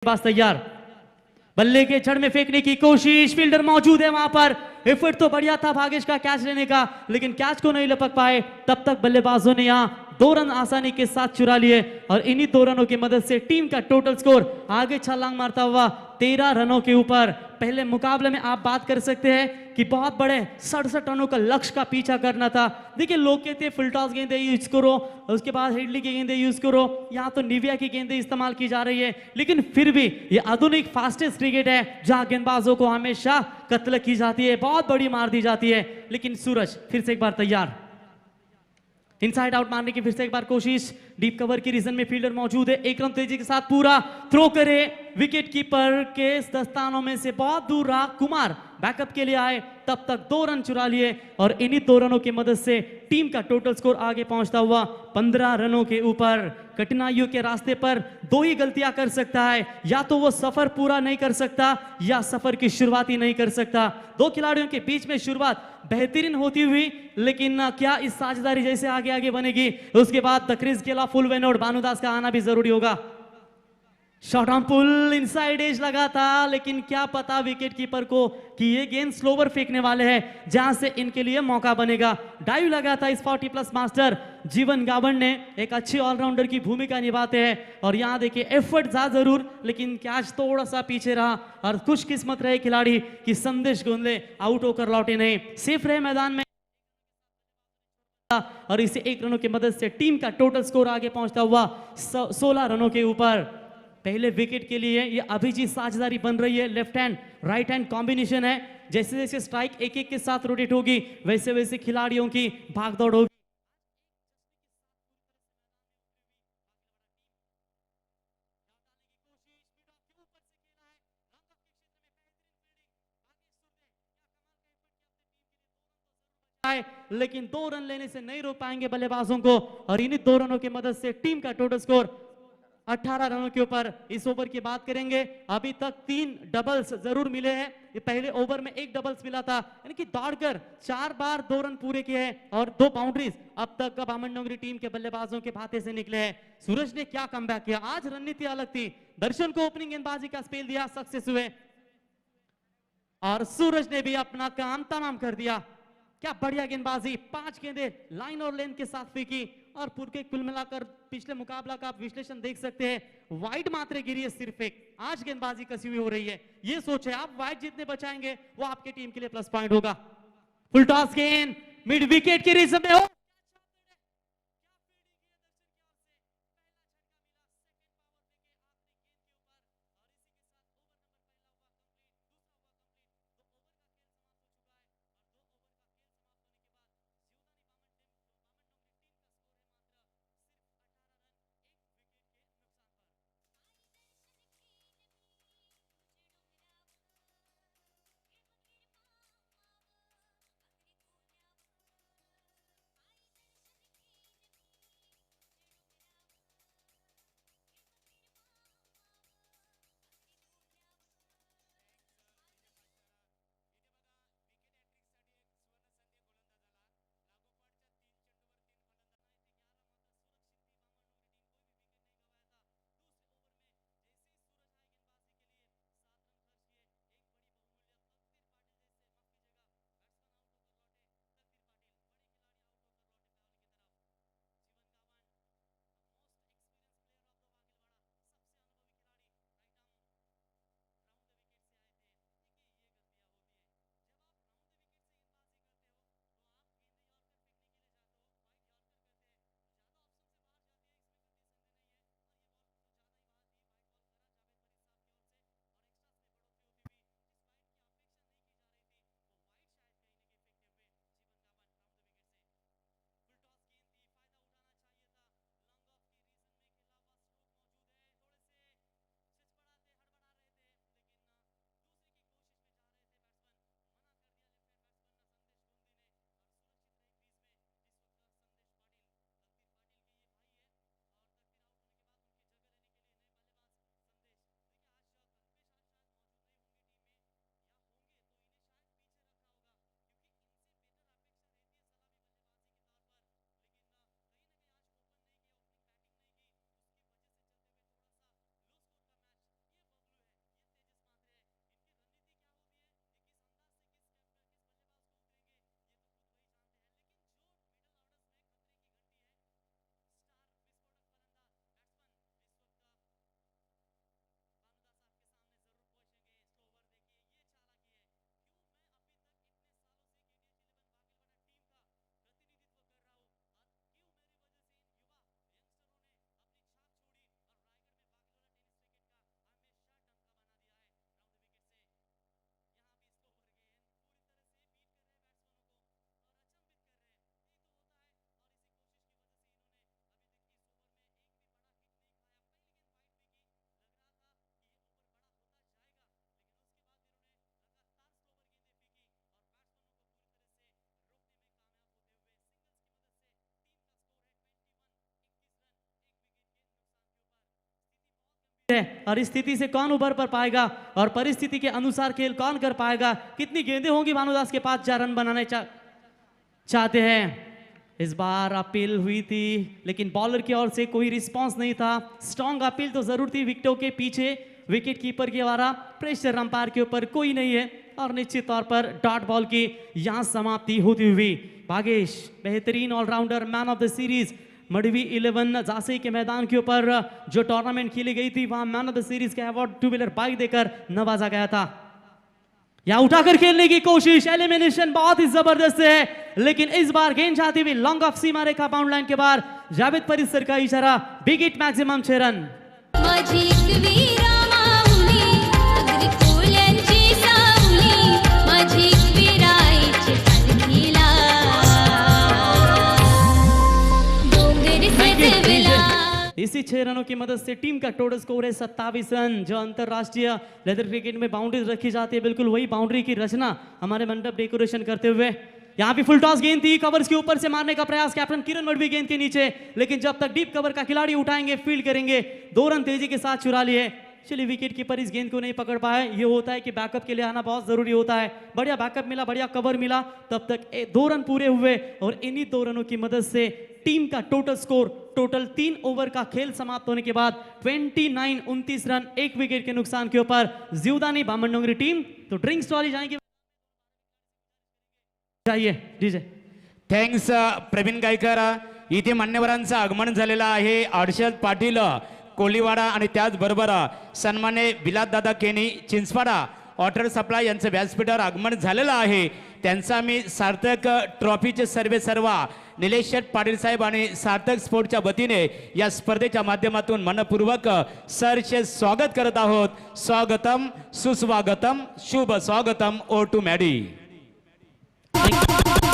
पास तैयार, बल्ले के जड़ में फेंकने की कोशिश, फील्डर मौजूद है वहां पर। एफर्ट तो बढ़िया था भागेश का कैच लेने का, लेकिन कैच को नहीं लपक पाए। तब तक बल्लेबाजों ने यहाँ 2 रन आसानी के साथ चुरा लिए और इन्हीं 2 रनों की मदद से टीम का टोटल स्कोर आगे छलांग मारता हुआ 13 रनों के ऊपर। पहले मुकाबले में आप बात कर सकते हैं कि बहुत बड़े 67 रनों का लक्ष्य का पीछा करना था। देखिए लोग कहते हैं फुल टॉस गेंदें यूज करो, उसके बाद हेडली की गेंदें यूज करो, यहाँ तो निविया की गेंदें इस्तेमाल की जा रही है, लेकिन फिर भी ये आधुनिक फास्टेस्ट क्रिकेट है जहां गेंदबाजों को हमेशा कत्ल की जाती है, बहुत बड़ी मार दी जाती है। लेकिन सूरज फिर से एक बार तैयार, इनसाइड आउट मारने की फिर से एक बार कोशिश, डीप कवर की रीजन में फील्डर मौजूद है, एक रन तेजी के साथ पूरा थ्रो करे, विकेट कीपर के दस्तानों में से बहुत दूर रहा, कुमार बैकअप के लिए आए, तब तक 2 रन चुरा लिए और इन्हीं 2 रनों की मदद से टीम का टोटल स्कोर आगे पहुंचता हुआ 15 रनों के ऊपर। कठिनाइयों के रास्ते पर 2 ही गलतियां कर सकता है, या तो वो सफर पूरा नहीं कर सकता या सफर की शुरुआत ही नहीं कर सकता। 2 खिलाड़ियों के बीच में शुरुआत बेहतरीन होती हुई, लेकिन क्या इस साझेदारी जैसे आगे आगे बनेगी? उसके बाद द क्रिज के अलावा फुल वेनोड भानुदास का आना भी जरूरी होगा। Shot on pull, inside edge लगा था, लेकिन क्या पता विकेट कीपर को कि ये गेंद स्लोवर फेंकने वाले हैं जहां से इनके लिए मौका बनेगा। डाइव लगा था इस 40+ मास्टर जीवन गावन ने, एक अच्छे ऑलराउंडर की भूमिका निभाते हैं और यहां देखिए एफर्ट था जरूर, लेकिन कैच थोड़ा सा पीछे रहा और खुशकिस्मत रहे खिलाड़ी कि संदेश गोंदले आउट होकर लौटे नहीं, सेफ रहे मैदान में और इसे 1 रनों की मदद से टीम का टोटल स्कोर आगे पहुंचता हुआ 16 रनों के ऊपर। पहले विकेट के लिए ये अभिजीत साझेदारी बन रही है, left hand right hand combination है। जैसे जैसे स्ट्राइक एक एक के साथ रोटेट होगी वैसे वैसे खिलाड़ियों की भागदौड़ होगी। लेकिन 2 रन लेने से नहीं रोक पाएंगे बल्लेबाजों को और इन्हीं 2 रनों की मदद से टीम का टोटल स्कोर 18 रनों के ऊपर। इस ओवर की बात करेंगे, अभी तक 3 डबल्स जरूर मिले हैं। ये पहले ओवर में 1 डबल्स मिला था, यानी कि दौड़कर 4 बार 2 रन पूरे किए हैं और 2 बाउंड्रीज अब तक का भामनडोंगरी टीम के बल्लेबाजों के खाते से निकले हैं। सूरज ने क्या कमबैक किया, आज रणनीति अलग थी। दर्शन को ओपनिंग गेंदबाजी का स्पेल दिया, सक्सेस हुए और सूरज ने भी अपना काम तमाम कर दिया। क्या बढ़िया गेंदबाजी, 5 गेंदें लाइन और लेंथ के साथ फेंकी और पूरे कुल मिलाकर पिछले मुकाबला का आप विश्लेषण देख सकते हैं। वाइड मात्रा गिरी है सिर्फ एक, आज गेंदबाजी कसी हुई हो रही है। ये सोचे आप वाइड जितने बचाएंगे वो आपकी टीम के लिए प्लस पॉइंट होगा। फुल टॉस गेंद मिड विकेट के रीजन में हो, है और इस स्थिति से कौन उभर पर पाएगा और परिस्थिति के अनुसार खेल कौन कर पाएगा, कितनी गेंदें होंगी भानुदास के पास 4 रन बनाने चाहते हैं। इस बार अपील हुई थी लेकिन बॉलर की ओर से कोई रिस्पांस नहीं था। स्ट्रॉन्ग अपील तो जरूर थी, विकेटों के पीछे विकेट कीपर के द्वारा प्रेशर अंपायर के ऊपर कोई नहीं है और निश्चित तौर पर डॉट बॉल की यहां समाप्ति होती हुई भागेश बेहतरीन all rounder man of the series Madvi 11 Jhansi के मैदान के ऊपर जो टूर्नामेंट खेली गई थी वहां मैन ऑफ द सीरीज का अवार्ड 2 व्हीलर बाइक देकर नवाजा गया था। यहां उठाकर खेलने की कोशिश, एलिमिनेशन बहुत ही जबरदस्त है लेकिन इस बार गेंद जाती हुई लॉन्ग ऑफ सीमा रेखा बाउंड लाइन के बाहर जावेद परिसर का इशारा, बिग हिट मैक्सिमम 6 रन। इसी 6 रनों की मदद से टीम का टोटल स्कोर है 27 रन। जो अंतरराष्ट्रीय लेदर क्रिकेट में बाउंड्रीज रखी जाती है बिल्कुल वही बाउंड्री की रचना हमारे मंडप डेकोरेशन करते हुए। यहाँ भी फुल टॉस गेंद थी, कवर्स के ऊपर से मारने का प्रयास कैप्टन किरण मडवी गेंद के नीचे, लेकिन जब तक डीप कवर का खिलाड़ी उठाएंगे फील्ड करेंगे 2 रन तेजी के साथ चुरा लिए। चलिए विकेट कीपर इस गेंद को नहीं पकड़ पाए, ये होता है कि बैकअप के लिए आना बहुत जरूरी होता है। बढ़िया बैकअप मिला, बढ़िया कवर मिला, तब तक 2 रन पूरे हुए और इन्हीं 2 रनों की मदद से टीम का टोटल स्कोर, टोटल 3 ओवर का खेल समाप्त होने के बाद 29 रन 1 विकेट के नुकसान के ऊपर जीवदानी बामनडोंगरी टीम तो ड्रिंक्स वाली जाएंगे डीजे। थँक्स प्रवीण गायकर। इथे मान्यवरांचं आगमन झालेलं आहे। हर्षद पाटील कोलीवाडा आणि त्याचबरोबर सन्मान्य विलास दादा केनी चिंचवाडा वॉटर सप्लाय यांचं व्यासपीठावर आगमन झालेलं आहे। त्यांचा मी सार्थक ट्रॉफीचे सर्व निलेश शेठ पाटील साहेब आणि सार्थक स्पोर्टच्या वतीने या स्पर्धेच्या माध्यमातून मनपूर्वक सरचे स्वागत करत आहोत। स्वागतम सुस्वागतम शुभ स्वागतम over to Maddy.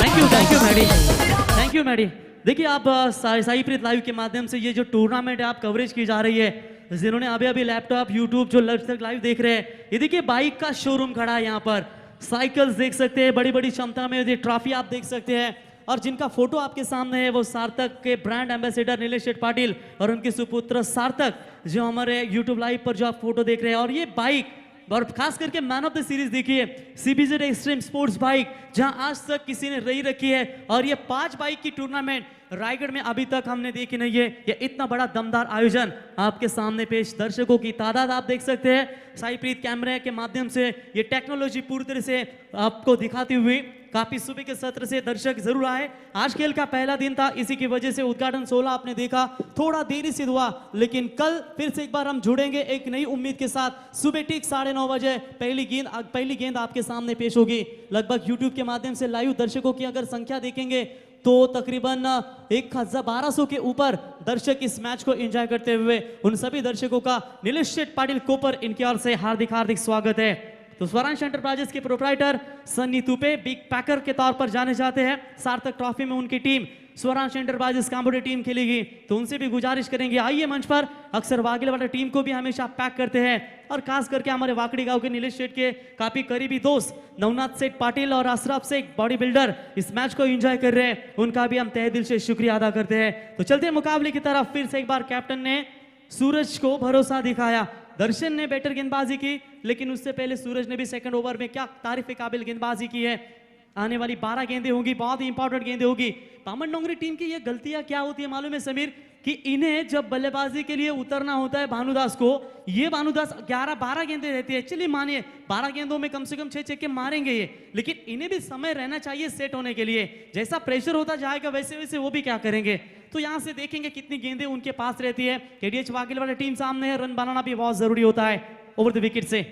Thank you Maddy. देखिए आप साईप्रीत लाइव के माध्यम से ये जो टूर्नामेंट है आप कवरेज की जा रही है, जिन्होंने अभी लैपटॉप यूट्यूब जो लाइव देख रहे हैं, ये देखिए बाइक का शोरूम खड़ा है यहाँ पर, साइकिल्स देख सकते हैं, बड़ी बड़ी क्षमता में ये ट्रॉफी आप देख सकते हैं और जिनका फोटो आपके सामने है वो सार्थक के ब्रांड एम्बेसडर निलेश शेठ पाटिल और उनके सुपुत्र सार्थक जो हमारे यूट्यूब लाइव पर जो आप फोटो देख रहे हैं। और ये बाइक और खास करके मैन ऑफ द सीरीज देखिए, सीबीजेड एक्सट्रीम स्पोर्ट्स बाइक जहां आज तक किसी ने नहीं रखी है और ये 5 बाइक की टूर्नामेंट रायगढ़ में अभी तक हमने देखी नहीं है। ये इतना बड़ा दमदार आयोजन आपके सामने पेश, दर्शकों की तादाद आप देख सकते हैं साईप्रीत कैमरे के माध्यम से, ये टेक्नोलॉजी पूरी तरह से आपको दिखाती हुई। काफी सुबह के सत्र से दर्शक जरूर आए, आज खेल का पहला दिन था, इसी की वजह से उद्घाटन 16 आपने देखा थोड़ा देरी से हुआ, लेकिन कल फिर से एक बार हम जुड़ेंगे एक नई उम्मीद के साथ। सुबह ठीक 9:30 बजे पहली गेंद आपके सामने पेश होगी। लगभग यूट्यूब के माध्यम से लाइव दर्शकों की अगर संख्या देखेंगे तो तकरीबन 1200 के ऊपर दर्शक इस मैच को एंजॉय करते हुए, उन सभी दर्शकों का निलेश शेठ पाटिल कोपर इनकी ओर से हार्दिक स्वागत है। तो स्वरांश एंटरप्राइजेस के प्रोप्राइटर सन्नी तुपे बिग पैकर के तौर पर जाने जाते हैं। सार्थक ट्रॉफी में उनकी टीम स्वरांश एंटरप्राइजेस कांबोडी टीम खेलेगी, तो उनसे भी गुजारिश करेंगे आइए मंच पर। अक्सर वागेलवाड़ा टीम को भी हमेशा पैक करते हैं और खास करके हमारे वाकड़ी गांव के निलेश शेठ के काफी करीबी दोस्त नवनाथ सेठ पाटिल और अशरफ शेख बॉडी बिल्डर इस मैच को एंजॉय कर रहे हैं, उनका भी हम तहे दिल से शुक्रिया अदा करते हैं। तो चलते हैं मुकाबले की तरफ। फिर से एक बार कैप्टन ने सूरज को भरोसा दिखाया, दर्शन ने बेटर गेंदबाजी की, लेकिन उससे पहले सूरज ने भी सेकंड ओवर में क्या तारीफ काबिल गेंदबाजी की है। आने वाली 12 गेंदें होंगी, बहुत ही इंपॉर्टेंट गेंदें होगी। बामनडोंगरी टीम की ये गलतियां क्या होती है मालूम है समीर, कि इन्हें जब बल्लेबाजी के लिए उतरना होता है भानुदास को, ये भानुदास 11-12 गेंदें रहती है, चलिए मानिए 12 गेंदों में कम से कम 6 छक्के मारेंगे ये, लेकिन इन्हें भी समय रहना चाहिए सेट होने के लिए। जैसा प्रेशर होता जाएगा वैसे वैसे वो भी क्या करेंगे। तो यहां से देखेंगे कितनी गेंदें उनके पास रहती है। केडीएच वागेलवाड़ा टीम सामने है, रन बनाना भी बहुत जरूरी होता है ओवर द विकेट से।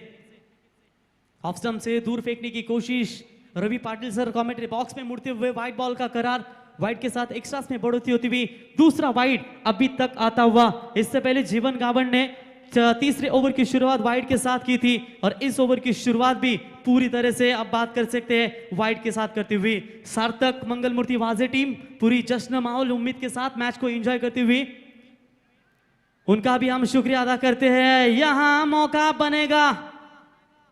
ऑफ स्टंप से दूर फेंकने की कोशिश, Ravi Patil sir commentary box में मुड़ते हुए वाइड बॉल का करार, वाइड के साथ एक्स्ट्रास में बढ़ोतरी होती हुई दूसरा वाइड अभी तक आता हुआ। इससे पहले जीवन गावड़ ने तीसरे ओवर की शुरुआत वाइड के साथ की थी और इस ओवर की शुरुआत भी पूरी तरह से अब बात कर सकते हैं वाइड के साथ करती हुई। सार्थक मंगल मूर्ति वाजे टीम पूरी जश्न माहौल उम्मीद के साथ मैच को एंजॉय करती हुई, उनका भी हम शुक्रिया अदा करते हैं। यहां मौका बनेगा,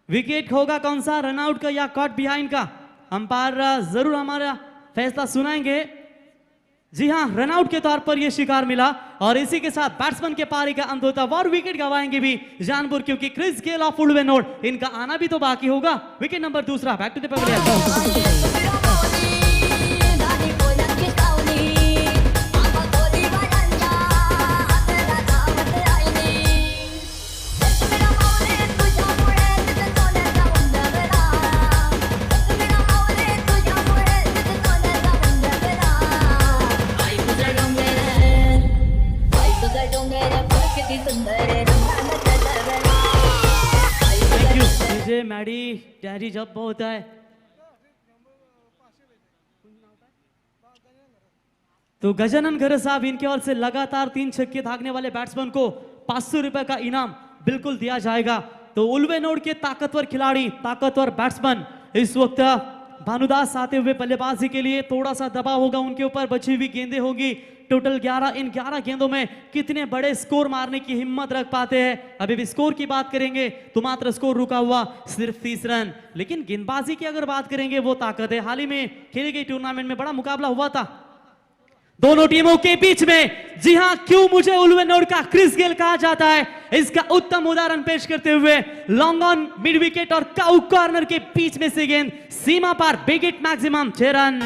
विकेट होगा कौन सा, रनआउट का या कॉट बिहाइंड का, अंपायर जरूर हमारा फैसला सुनाएंगे। जी हाँ, रनआउट के तौर पर यह शिकार मिला और इसी के साथ बैट्समैन के पारी का अंत होता और विकेट गंवाएंगे भी जानपुर, क्योंकि क्रिस गेल ऑफ उल्वेनोड इनका आना भी तो बाकी होगा। विकेट नंबर दूसरा, back to the pavilion. Thank you DJ Maddy daddy जब होता है तो गजानन घर साहब इनके ओर से लगातार 3 छक्के दागने वाले बैट्समैन को 500 रुपए का इनाम बिल्कुल दिया जाएगा। तो उल्वेनोड के ताकतवर खिलाड़ी, ताकतवर बैट्समैन इस वक्त भानुदास आते हुए बल्लेबाजी के लिए, थोड़ा सा दबाव होगा उनके ऊपर, बची हुई गेंदें होगी टोटल 11। इन 11 गेंदों में कितने बड़े स्कोर मारने की हिम्मत रख पाते हैं। अभी भी स्कोर की बात करेंगे तो मात्र स्कोर रुका हुआ सिर्फ 30 रन। लेकिन गेंदबाजी की अगर बात करेंगे वो ताकत है। हाल ही में खेली गई टूर्नामेंट में बड़ा मुकाबला हुआ था दोनों टीमों के बीच में। जी हां, क्यों मुझे उल्वेनोड का क्रिस गेल कहा जाता है, इसका उत्तम उदाहरण पेश करते हुए लॉन्ग ऑन मिड विकेट और काउ कॉर्नर के बीच में से गेंद सीमा पार, big hit maximum 6 run.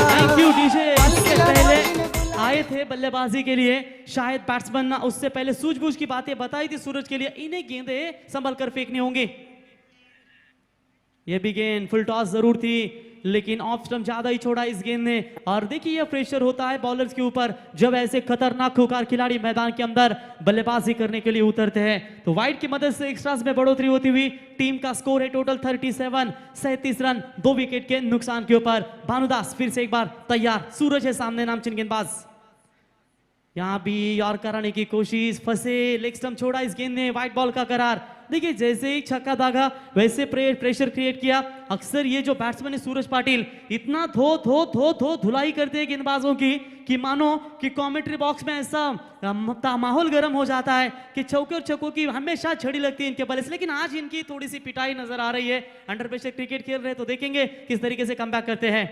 Thank you DJ. इससे पहले आए थे बल्लेबाजी के लिए शायद बैट्समैन ना, उससे पहले सूझबूझ की बातें बताई थी सूरज के लिए, इन्हें गेंदें संभल कर फेंकनी होंगी। ये भी गेंद फुल टॉस जरूर थी लेकिन ऑफ स्टंप ज्यादा ही छोड़ा इस गेंद ने। और देखिए यह प्रेशर होता है बॉलर्स के ऊपर जब ऐसे खतरनाक खुकार खिलाड़ी मैदान के अंदर बल्लेबाजी करने के लिए उतरते हैं। तो वाइड की मदद से एक्स्ट्रास में बढ़ोतरी होती हुई टीम का स्कोर है टोटल 37 रन 2 विकेट के नुकसान के ऊपर। भानुदास फिर से एक बार तैयार, सूरज है सामने नामचीन गेंदबाज। यहां भी और कराने की कोशिश, फंसे, लेग स्टंप छोड़ा इस गेंद ने, व्हाइट बॉल का करार। देखिए जैसे ही छक्का दागा वैसे प्रेशर क्रिएट किया। अक्सर ये जो बैट्समैन है सूरज पाटिल इतना धो धुलाई करते हैं गेंदबाजों की कि मानो कि कमेंट्री बॉक्स में ऐसा माहौल गर्म हो जाता है कि चौके और छक्कों की हमेशा छड़ी लगती है इनके बल्ले से। लेकिन आज इनकी थोड़ी सी पिटाई नजर आ रही है। अंडर प्रेशर क्रिकेट खेल रहे हैं तो देखेंगे किस तरीके से कमबैक करते हैं।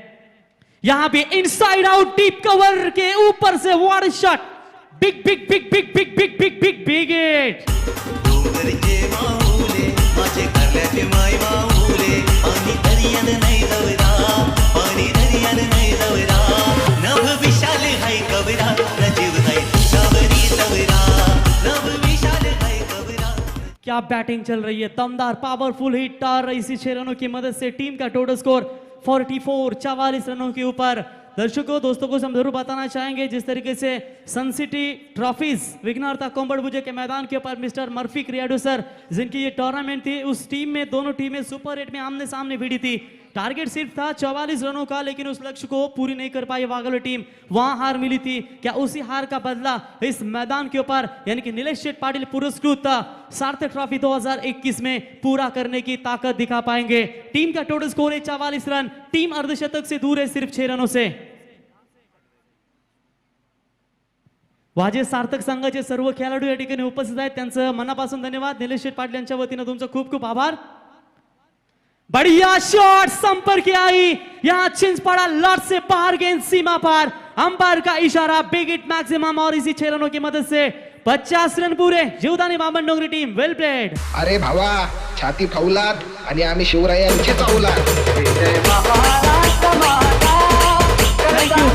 यहां भी इनसाइड आउट डीप कवर के ऊपर से water shot, big big big big big big big big big hit. क्या बैटिंग चल रही है, दमदार पावरफुल हिट और इसी 6 रनों की मदद से टीम का टोटल स्कोर 44 रनों के ऊपर। दर्शकों दोस्तों को हम जरूर बताना चाहेंगे जिस तरीके से सन सिटी ट्रॉफीज विघ्नहर्ता कोम्बड़भुजे के मैदान के ऊपर मिस्टर मर्फी क्रियाडो सर जिनकी ये टूर्नामेंट थी, उस टीम में दोनों टीमें सुपर 8 में आमने सामने भिड़ी थी। टारगेट सिर्फ था 44 रनों का, लेकिन उस लक्ष्य को पूरी नहीं कर पाई वागल टीम, वहां हार मिली थी। क्या उसी हार का बदला इस मैदान के ऊपर यानी कि नीलेश शेठ पाटिल पुरस्कृत सार्थक ट्रॉफी 2021 में पूरा करने की ताकत दिखा पाएंगे? टीम का टोटल स्कोर है 44 रन, टीम अर्धशतक से दूर है सिर्फ 6 रनों से। वाजे सार्थक संघाचे सर्व खेळाडू या ठिकाणी उपस्थित आहेत, त्यांचं मनापासून धन्यवाद। निलेश शेठ पाटील यांच्या वतीने तुमचं खूप खूप आभार। बढ़िया शॉट, संपर्क आई, यहां चिंचपाड़ा लॉट से बाहर, गेंद सीमा पार, अंपायर का इशारा, बिग हिट मैक्सिमम और इसी 6 रनों की मदद से 50 रन पूरे। जीवदानी बामण डोंगरी टीम वेल प्लेड। अरे भावा, छाती फौलाद आणि आम्ही शिवरायांचेच औलाद। Thank you.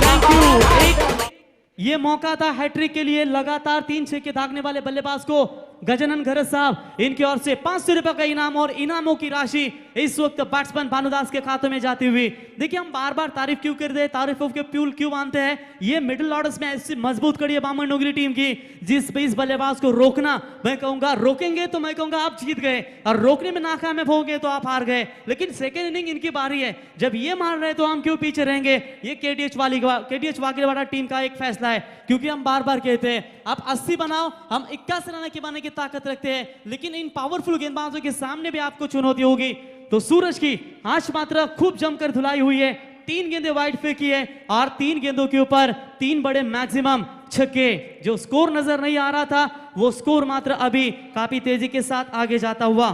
ये मौका था हैट्रिक के लिए, लगातार 3 छक्के दागने वाले बल्लेबाज को गजानन घरत साहब इनकी ओर से 500 रुपए का इनाम और इनामों की राशि इस वक्त बैट्समैन भानुदास के खातों में जाती हुई। देखिए हम बार बार तारीफ क्यों करते हैं, तारीफों के प्यूल क्यों मानते हैं, ये मिडिल ऑर्डर्स में ऐसी मजबूत कड़ी है बामण डोंगरी टीम की जिस पे इस बल्लेबाज को रोकना, मैं कहूंगा रोकेंगे तो मैं कहूंगा आप जीत गए, और रोकने में नाकामयाब होंगे तो आप हार गए। लेकिन सेकेंड इनिंग इनकी बारी है, जब ये मार रहे तो हम क्यों पीछे रहेंगे? ये केडीएच वागलेवाड़ा टीम का एक फैसला है, क्योंकि हम बार बार कहते हैं आप 80 बनाओ, हम 81 रन की बनाने की ताकत रखते हैं, लेकिन इन पावरफुल गेंदबाजों के सामने भी आपको चुनौती होगी। तो सूरज की आज मात्र खूब जमकर धुलाई हुई है, 3 गेंदें वाइड फेंकी है और 3 गेंदों के ऊपर 3 बड़े मैक्सिमम छक्के। जो स्कोर नजर नहीं आ रहा था वो स्कोर मात्र अभी काफी तेजी के साथ आगे जाता हुआ।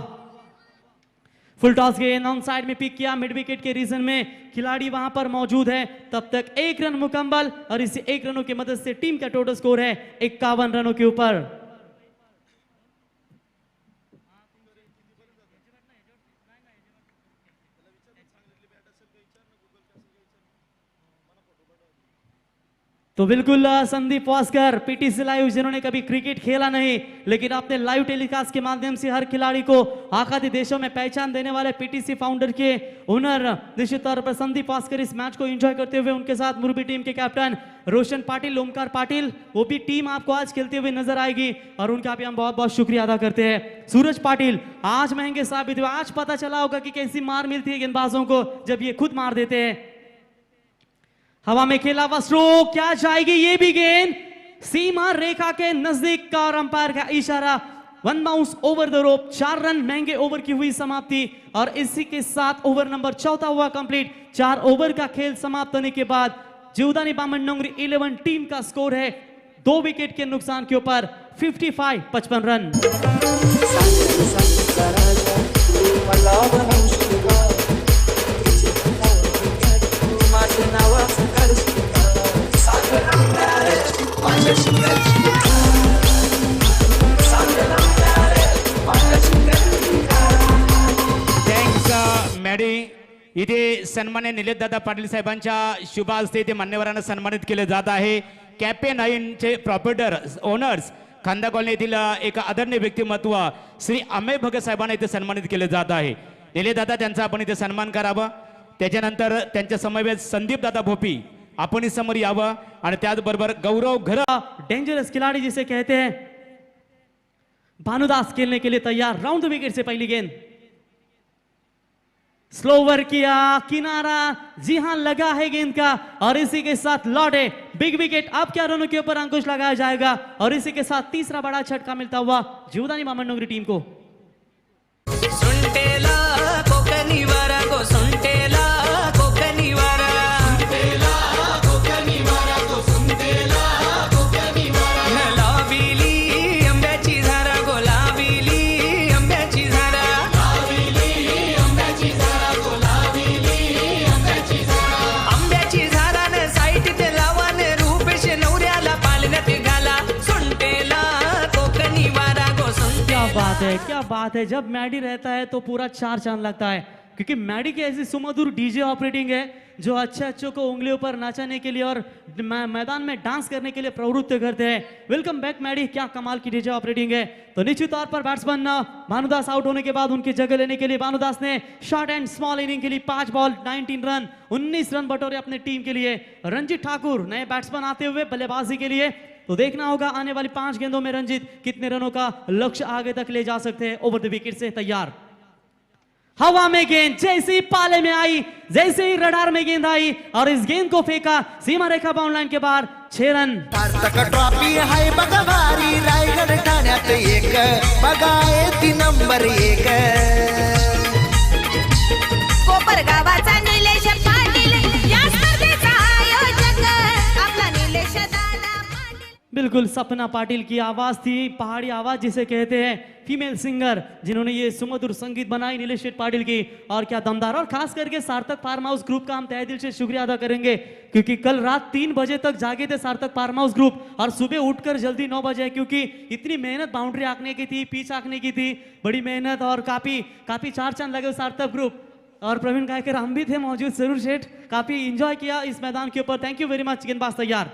फुल टॉस गेंद ऑन साइड में पिक किया, मिड विकेट के रीजन में खिलाड़ी वहां पर मौजूद है। तब तक 1 रन मुकम्मल और इस 1 रनों की मदद से टीम का टोटल स्कोर है 51 रनों के ऊपर। तो बिल्कुल संदीप वास्कर पीटीसी लाइव, जिन्होंने कभी क्रिकेट खेला नहीं लेकिन अपने लाइव टेलीकास्ट के माध्यम से हर खिलाड़ी को आखाती देशों में पहचान देने वाले पीटीसी फाउंडर के ओनर निश्चित तौर पर संदीप वास्कर इस मैच को एंजॉय करते हुए उनके साथ मुरबी टीम के कैप्टन रोशन पाटिल, ओमकार पाटिल, वो भी टीम आपको आज खेलते हुए नजर आएगी और उनका भी हम बहुत बहुत शुक्रिया अदा करते हैं। सूरज पाटिल आज महंगे साबित हुए, आज पता चला होगा कि कैसी मार मिलती है गेंदबाजों को जब ये खुद मार देते हैं। हवा में खेला हुआ स्ट्रोक, क्या जाएगी ये भी गेंद सीमा रेखा के नजदीक का और अंपायर का इशारा, 1 bounce over the rope. 4 run महंगे ओवर की हुई समाप्ति और इसी के साथ ओवर नंबर 4 हुआ कंप्लीट। 4 ओवर का खेल समाप्त होने के बाद जीवदानी बामनडोंगरी 11 टीम का स्कोर है 2 विकेट के नुकसान के ऊपर 55 रन। Thanks Maddy. इथे सन्मान्य निलेश दादा पाटील साहेबांच्या शुभ हस्ते इथे मान्यवरांना सन्मानित केले जात आहे। कॅफे 9 चे प्रॉपर्टर ओनर्स खांदा कॉलनी येथील एक आदरणीय व्यक्तिमत्व श्री अमेय भगत साहेबांना इथे सन्मानित केले जात आहे। निलेश दादा त्यांचा आपण इथे सन्मान करावा। त्याच्यानंतर त्यांच्या समवेत संदीप दादा भोपी आपण समोर यावं आणि त्याचबरोबर गौरव घर डेंजरस खिलाड़ी जिसे कहते हैं भानुदास खेलने के लिए तैयार। राउंड द विकेट से पहली गेंद स्लोवर किया, किनारा जी हां लगा है गेंद का और इसी के साथ लौटे बिग विकेट। अब क्या रनों के ऊपर अंकुश लगाया जाएगा और इसी के साथ तीसरा बड़ा झटका मिलता हुआ जीवदानी बामनडोंगरी टीम को। सुंटेला कोकणी वारा गो, सुंटेला कोकणी वारा, सुंटेला कोकणी वारा गो, सुंटेला कोकणी वारा, लाविली आंब्याची झारा गो, लाविली आंब्याची झारा, लाविली आंब्याची झारा गो, लाविली आंब्याची झारा, आंब्याची झारा ने साईट ते लावान रूपेश नवऱ्याला पालण्यात घाला, सुंटेला कोकणी वारा गो, क्या बात है, क्या बात है। जब मैडी रहता है तो पूरा 4 चांद लगता है क्योंकि मैडी की ऐसी सुमधुर डीजे ऑपरेटिंग है जो अच्छे को उंगलियों पर नाचने के लिए और मैदान में डांस करने के लिए प्रवृत्त करते हैं। वेलकम बैक मैडी, क्या कमाल की डीजे ऑपरेटिंग है। तो निश्चित तौर पर बैट्समैन भानुदास आउट होने के बाद उनकी जगह लेने के लिए भानुदास ने शॉर्ट एंड स्मॉल इनिंग के लिए 5 बॉल 19 रन 19 रन बटोरे अपने टीम के लिए। रंजीत ठाकुर नए बैट्समैन आते हुए बल्लेबाजी के लिए, तो देखना होगा आने वाली 5 गेंदों में रंजीत कितने रनों का लक्ष्य आगे तक ले जा सकते हैं। ओवर द विकेट से तैयार, हवा में गेंद जैसे ही पाले में आई, जैसे ही रडार में गेंद आई और इस गेंद को फेंका सीमा रेखा बाउंड लाइन के बाहर। 6 रन। सार्थक ट्रॉफी हाय बघा भारी, रायगड ठाण्यात एक बघा येती नंबर 1। कोपर गावाचा निलेश पाटील या स्पर्धेचा आयोजक आपला निलेश दादा पाटील। बिल्कुल सपना पाटिल की आवाज थी, पहाड़ी आवाज जिसे कहते हैं, फीमेल सिंगर जिन्होंने ये सुमधुर संगीत बनाई नीलेश शेठ पाटिल की। और क्या दमदार, और खास करके सार्थक फार्म हाउस ग्रुप का हम तहे दिल से शुक्रिया अदा करेंगे क्योंकि कल रात 3 बजे तक जागे थे सार्थक फार्म हाउस ग्रुप और सुबह उठकर जल्दी 9 बजे, क्योंकि इतनी मेहनत बाउंड्री आंकने की थी, पिच आंकने की थी, बड़ी मेहनत और काफी 4 चांद लगे सार्थक ग्रुप। और प्रवीण गायकर हम भी थे मौजूद, जरूर शेठ, काफी इंजॉय किया इस मैदान के ऊपर। Thank you very much. गेंदबाज तैयार,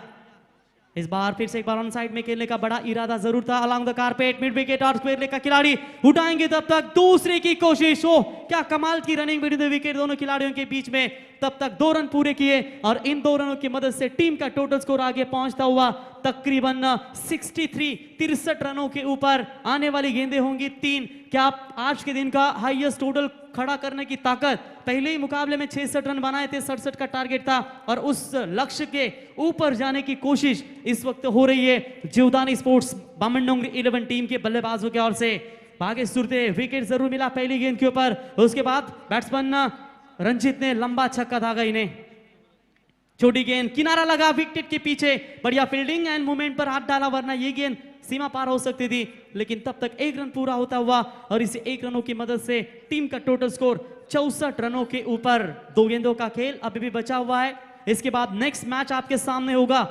इस बार फिर से एक बार ऑन साइड में खेलने का बड़ा इरादा जरूर था। Along the carpet mid wicket और स्क्वायर लेग का खिलाड़ी उठाएंगे, तब तक दूसरे की कोशिश हो, क्या कमाल की रनिंग बिटवीन द विकेट दोनों खिलाड़ियों के बीच में। तब तक 2 रन पूरे किए और इन 2 रनों की मदद से टीम का टोटल स्कोर आगे पहुंचता हुआ तकरीबन 63 रनों के ऊपर। आने वाली गेंदें होंगी 3। क्या आज के दिन का हाईएस्ट टोटल खड़ा करने की ताकत, पहले ही मुकाबले में 66 रन बनाए थे, 67 का टारगेट था और उस लक्ष्य के ऊपर जाने की कोशिश इस वक्त हो रही है जीवदानी स्पोर्ट्स बामनडोंगरी 11 टीम के बल्लेबाजों की ओर से। भागे सुरते विकेट जरूर मिला पहली गेंद के ऊपर, उसके बाद बैट्समैन रंजीत ने लंबा छक्का दागा इन्हें। छोटी गेंद किनारा लगा विकेट के पीछे, बढ़िया फील्डिंग एंड मूवमेंट पर हाथ डाला, वरना ये गेंद सीमा पार हो सकती थी, लेकिन तब तक 1 रन पूरा होता हुआ और इसे 1 रनों की मदद से टीम का टोटल स्कोर 64 रनों के ऊपर। 2 गेंदों का खेल अभी भी बचा हुआ है। इसके बाद नेक्स्ट मैच आपके सामने होगा।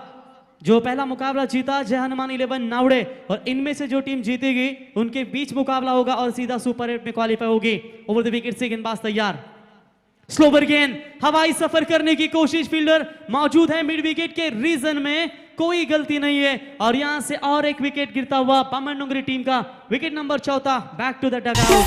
जो पहला मुकाबला जीता जय हनुमान 11 नावड़े, और इनमें से जो टीम जीतेगी उनके बीच मुकाबला होगा और सीधा सुपर 8 में क्वालिफाई होगी। ओवर द विकेट से गेंदबाज तैयार, स्लोवर गेंद, हवाई सफर करने की कोशिश, फील्डर मौजूद है मिड विकेट के रीजन में, कोई गलती नहीं है और यहां से और एक विकेट गिरता हुआ बामनडोंगरी टीम का wicket number 4। Back to the dugout.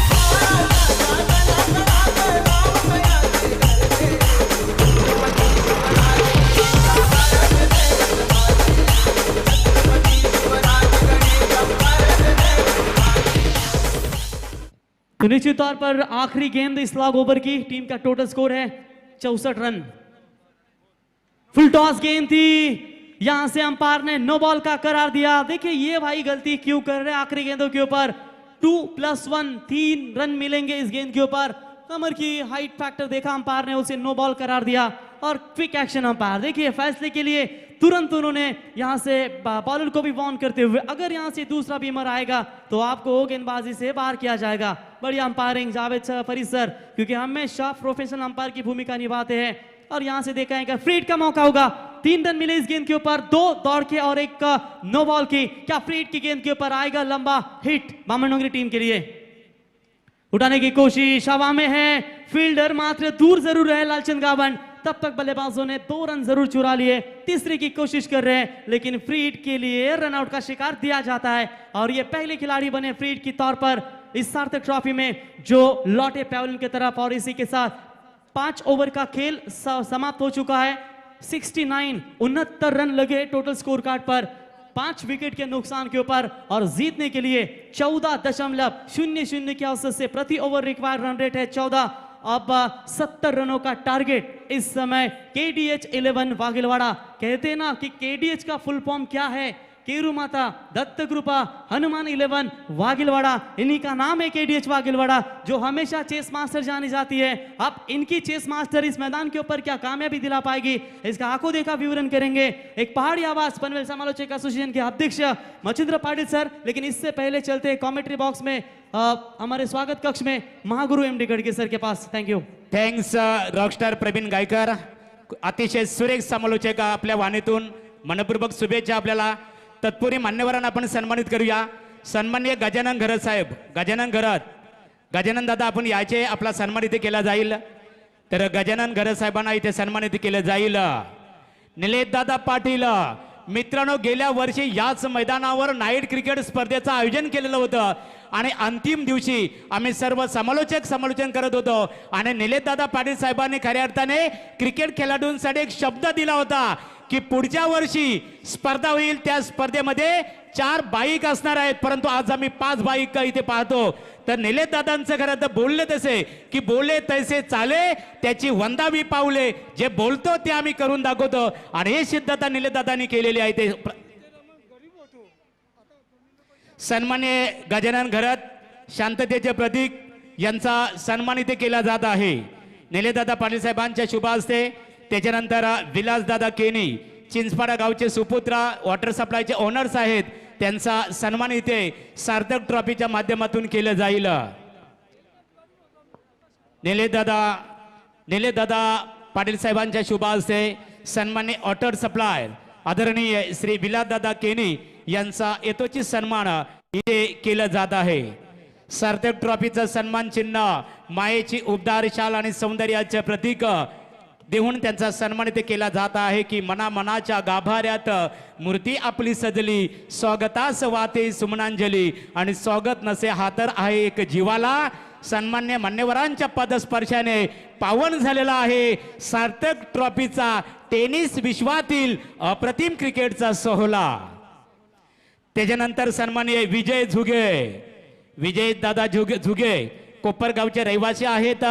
तो निश्चित तौर पर आखिरी गेंद इस लॉग ओवर की, टीम का टोटल स्कोर है 64 रन। फुल टॉस गेंद थी, यहां से अंपायर ने नो बॉल का करार दिया। देखिए ये भाई गलती क्यों कर रहे हैं आखिरी गेंदों के ऊपर। 2+1 3 रन मिलेंगे इस गेंद के ऊपर। कमर की हाइट फैक्टर देखा अंपायर ने, उसे नो बॉल करार दिया और क्विक एक्शन अंपायर। देखिए फैसले के लिए तुरंत उन्होंने यहां से बॉलर को भी वार्न करते हुए, अगर यहां से दूसरा बीमर आएगा तो आपको गेंदबाजी से बाहर किया जाएगा। बढ़िया अंपायरिंग जावेद फरीद सर, क्योंकि हमेशा प्रोफेशनल अंपायर की भूमिका निभाते हैं। और यहां से देखा है कि फ्रीड का मौका होगा। 3 रन मिले इस गेंद के ऊपर, 2 दौड़ के और 1 नो बॉल की। क्या फ्रीड की गेंद के ऊपर आएगा लंबा हिट बामनडोंगरी टीम के लिए? उठाने की कोशिश हवा में है, फील्डर मात्र दूर जरूर है लालचंद गावन। तब तक बल्लेबाजों ने 2 रन जरूर चुरा लिए। तीसरे की कोशिश कर रहे हैं, लेकिन फ्रीड के लिए रन आउट का शिकार दिया जाता है और ये पहले खिलाड़ी बने फ्रीड की तौर पर इस सार्थक ट्रॉफी में जो लौटे पैवलिन की तरफ। और इसी के साथ 5 ओवर का खेल समाप्त हो चुका है। 69 रन लगे टोटल स्कोर कार्ड पर, 5 विकेट के नुकसान के ऊपर और जीतने के लिए 14.00 के औसत से प्रति ओवर रिक्वायर्ड रन रेट है 14। अब 70 रनों का टारगेट इस समय KDH 11 वागिलवाड़ा। कहते हैं ना कि KDH का फुल फॉर्म क्या है? केरू माता दत्त कृपा हनुमान 11 वागिलवाड़ा, इन्हीं का नाम है KDH वागिलवाड़ा, जो हमेशा चेस मास्टर जानी जाती है। अब इनकी चेस मास्टर इस मैदान के ऊपर क्या कामयाबी दिला पाएगी, इसका आंखों देखा विवरण करेंगे। एक पहाड़ी आवाज पनवेल समालोचक एसोसिएशन के अध्यक्ष मचिंद्र पाटिल सर। लेकिन इससे पहले चलते हैं कॉमेंट्री बॉक्स में हमारे स्वागत कक्ष में महागुरु MD गडगे सर के पास। Thank you. Thanks rockstar Praveen Gaikar, अतिशय सुरेख समालोचक आपल्या वाणीतून मनपूर्वक शुभेच्छा आपल्याला। तत्पूर्वी मान्यवरांना आपण सन्मानित करूया। सन्माननीय गजानन घरत साहेब, गजानन घरत, गजानन दादा आपण याचे आपला सन्मान इथे केला जाईल। तर गजानन घरत साहेबांना इथे सन्मानित केलं जाईल। निलेश दादा पाटील, मित्रांनो गेल्या वर्षी याच मैदानावर नाईट क्रिकेट स्पर्धेचं आयोजन केलेलं होतं आणि अंतिम दिवशी आम्ही सर्व समालोचन करत होतो आणि निलेश दादा पाटील साहेबांनी खऱ्या अर्थाने क्रिकेट खेळाडूंसाठी एक शब्द दिला होता की पुढच्या वर्षी स्पर्धा होईल, त्या स्पर्धेमध्ये 4 बाईक असणार आहेत। परंतु आज आम्ही 5 बाईक इथे पाहतो। तर निलेश दादांचं खरं तर बोलले तसे की बोले तैसे चाले, त्याची वंदावी पावले, जे बोलतो ते आम्ही करून दाखवतो आणि हे सिद्धता निलेश दादांनी केलेली आहे। ते सन्मान्य गजानन घरत, शांततेचे प्रतीक, यांचा सन्मान इथे केला जात आहे निलेश दादा पाटील साहेबांच्या शुभ हस्ते। त्याच्यानंतर विलासदादा केनी, चिंचपाडा गावचे सुपुत्र, वॉटर सप्लायचे ओनर्स आहेत, त्यांचा सन्मान इथे सार्थक ट्रॉफीच्या माध्यमातून केलं जाईल। निलेश दादा पाटील साहेबांच्या शुभ हस्ते सन्मान्य वॉटर सप्लाय आदरणीय श्री विलासदादा केनी यांचा यथोचित सन्मान इथे केलं जात आहे। सार्थक ट्रॉफीचं सन्मान चिन्ह, मायेची उबदार शाल आणि सौंदर्याचे प्रतीक देऊन त्यांचा सन्मान इथे केला जात आहे की मनाच्या गाभाऱ्यात मूर्ती आपली सजली, स्वागतास वाते सुमनांजली आणि स्वागत नसे हा तर आहे एक जीवाला। सन्मान्य मान्यवरांच्या पदस्पर्शाने पावन झालेला आहे सार्थक ट्रॉफीचा टेनिस विश्वातील अप्रतिम क्रिकेटचा सोहळा। त्याच्यानंतर सन्माननीय विजय दादा झुगे कोपरगावचे रहिवासी आहेत।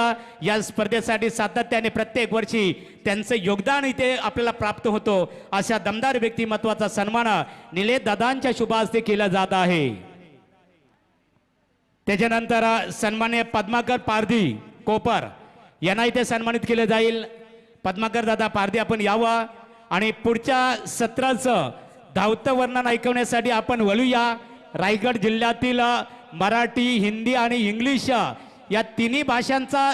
या स्पर्धेसाठी सातत्याने प्रत्येक वर्षी त्यांचे योगदान इथे आपल्याला प्राप्त होतो। अशा दमदार व्यक्तिमत्वाचा सन्मान निलेश दादांच्या शुभ हस्ते केला जात आहे। त्याच्यानंतर सन्माननीय पद्माकर पारधी कोपर यांना इथे सन्मानित केले जाईल। पद्माकर दादा पारधी आपण यावं आणि पुढच्या सत्राचं धावतं वर्णन ऐकवण्यासाठी आपण वळूया. रायगड जिल्ह्यातील मराठी, हिंदी आणि इंग्लिश या तिन्ही भाषांचा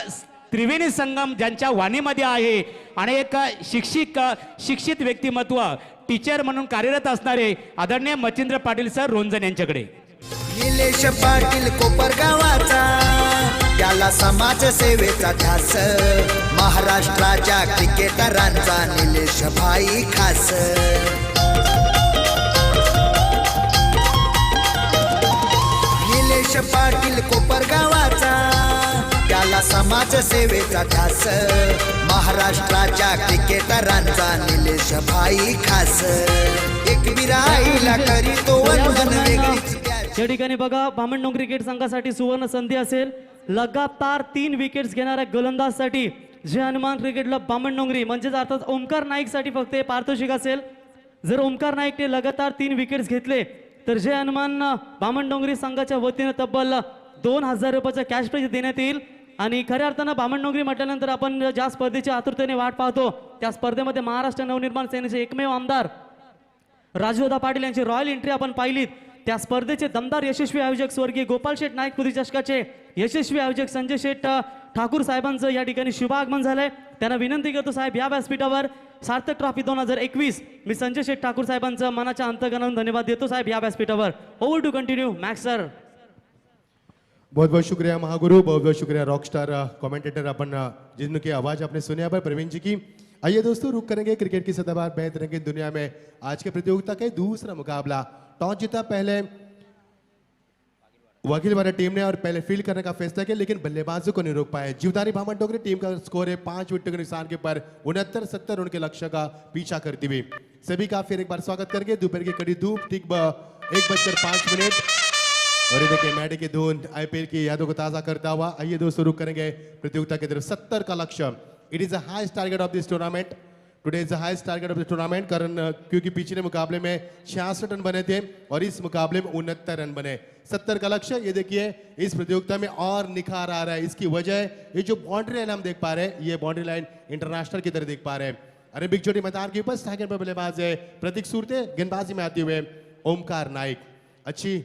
त्रिवेणी संगम ज्यांच्या वाणीमध्ये आहे आणि एक शिक्षित व्यक्तिमत्व टीचर म्हणून कार्यरत असणारे आदरणीय मच्छिंद्र पाटील सर रोंजन यांच्याकडे. निलेश पाटील कोपरगावाचा त्याला समाज सेवेचा ध्यास, महाराष्ट्राच्या क्रिकेटरांचा निलेश भाई खास. निलेश पाटील कोपरगावाचा त्याला समाज सेवेचा ध्यास, महाराष्ट्राच्या क्रिकेटरांचा निलेश भाई खास. एकवीर आईला करीतो वंदन वेगळीच या ठिकाणी बघा बामणडोंगरी क्रिकेट संघासाठी सुवर्ण संधी असेल. लगातार 3 विकेट्स घेणाऱ्या गोलंदाजसाठी जे हनुमान क्रिकेटला बामणडोंगरी म्हणजेच अर्थात ओमकार नाईक साठी फक्त हे पारितोषिक असेल. जर ओमकार नाईकने लगातार 3 विकेट्स घेतले तर जे हनुमान बामणडोंगरी संघाच्या वतीने तब्बल 2000 रुपयाचा कॅश प्राइज देण्यात येईल. आणि खऱ्या अर्थानं बामणडोंगरी म्हटल्यानंतर आपण ज्या स्पर्धेची आतुरतेने वाट पाहतो त्या स्पर्धेमध्ये महाराष्ट्र नवनिर्माण सेनेचे एकमेव आमदार राजूदा पाटील यांची रॉयल एंट्री आपण पाहिलीत. त्या स्पर्धेचे दमदार यशस्वी आयोजक स्वर्गीय गोपाल शेठ नाईक पुदी चषकाचे यशस्वी आयोजक संजय शेठ ठाकूर साहेबांचं या ठिकाणी शुभागमन झालंय. त्यांना विनंती करतो साहेब या व्यासपीठावर सार्थक ट्रॉफी 2021 मी संजय शेठ ठाकूर साहेबांचं मनाच्या अंतर्गणातून धन्यवाद देतो. साहेब या व्यासपीठावर. Over to continue Max sir. बहुत बहुत शुक्रिया महागुरु, बहुत बहुत शुक्रिया रॉकस्टार कमेंटेटर अपन जिनकी आवाज आपने सुनी पर प्रवीण जी की. आइए दोस्तों रुक करेंगे क्रिकेट की सदाबहार बेहतरीन दुनिया में आज के प्रतियोगिता के दूसरा मुकाबला. टॉस जीता पहले वकीलवाड़ा टीम ने और पहले फील्ड करने का फैसला किया लेकिन बल्लेबाजों को नहीं रोक पाए. जीवधारी बामणडोंगरी टीम का स्कोर है 5 विकेट के नुकसान के पर 69-70 उनके लक्ष्य का पीछा करती हुई. सभी का फिर एक बार स्वागत करके दोपहर की कड़ी धूप ठीक 1:05 और ये देखिए मैडी की धुन आईपीएल की यादों को ताजा करता हुआ. आइए दोस्तों रुक करेंगे प्रतियोगिता की तरफ. 70 का लक्ष्य. It is the highest target of this tournament. Today is the highest target of the tournament कारण क्योंकि पिछले मुकाबले में 66 रन बने थे और इस मुकाबले में 69 रन बने. 70 का लक्ष्य. ये देखिए इस प्रतियोगिता में और निखार आ रहा है. इसकी वजह ये जो बाउंड्री लाइन हम देख पा रहे हैं, ये बाउंड्री लाइन इंटरनेशनल की तरह देख पा रहे हैं. अरे बिग चोटी मैदान के ऊपर सेकंड पर बल्लेबाज है प्रतीक सूरते, गेंदबाजी में आते हुए ओमकार नाइक. अच्छी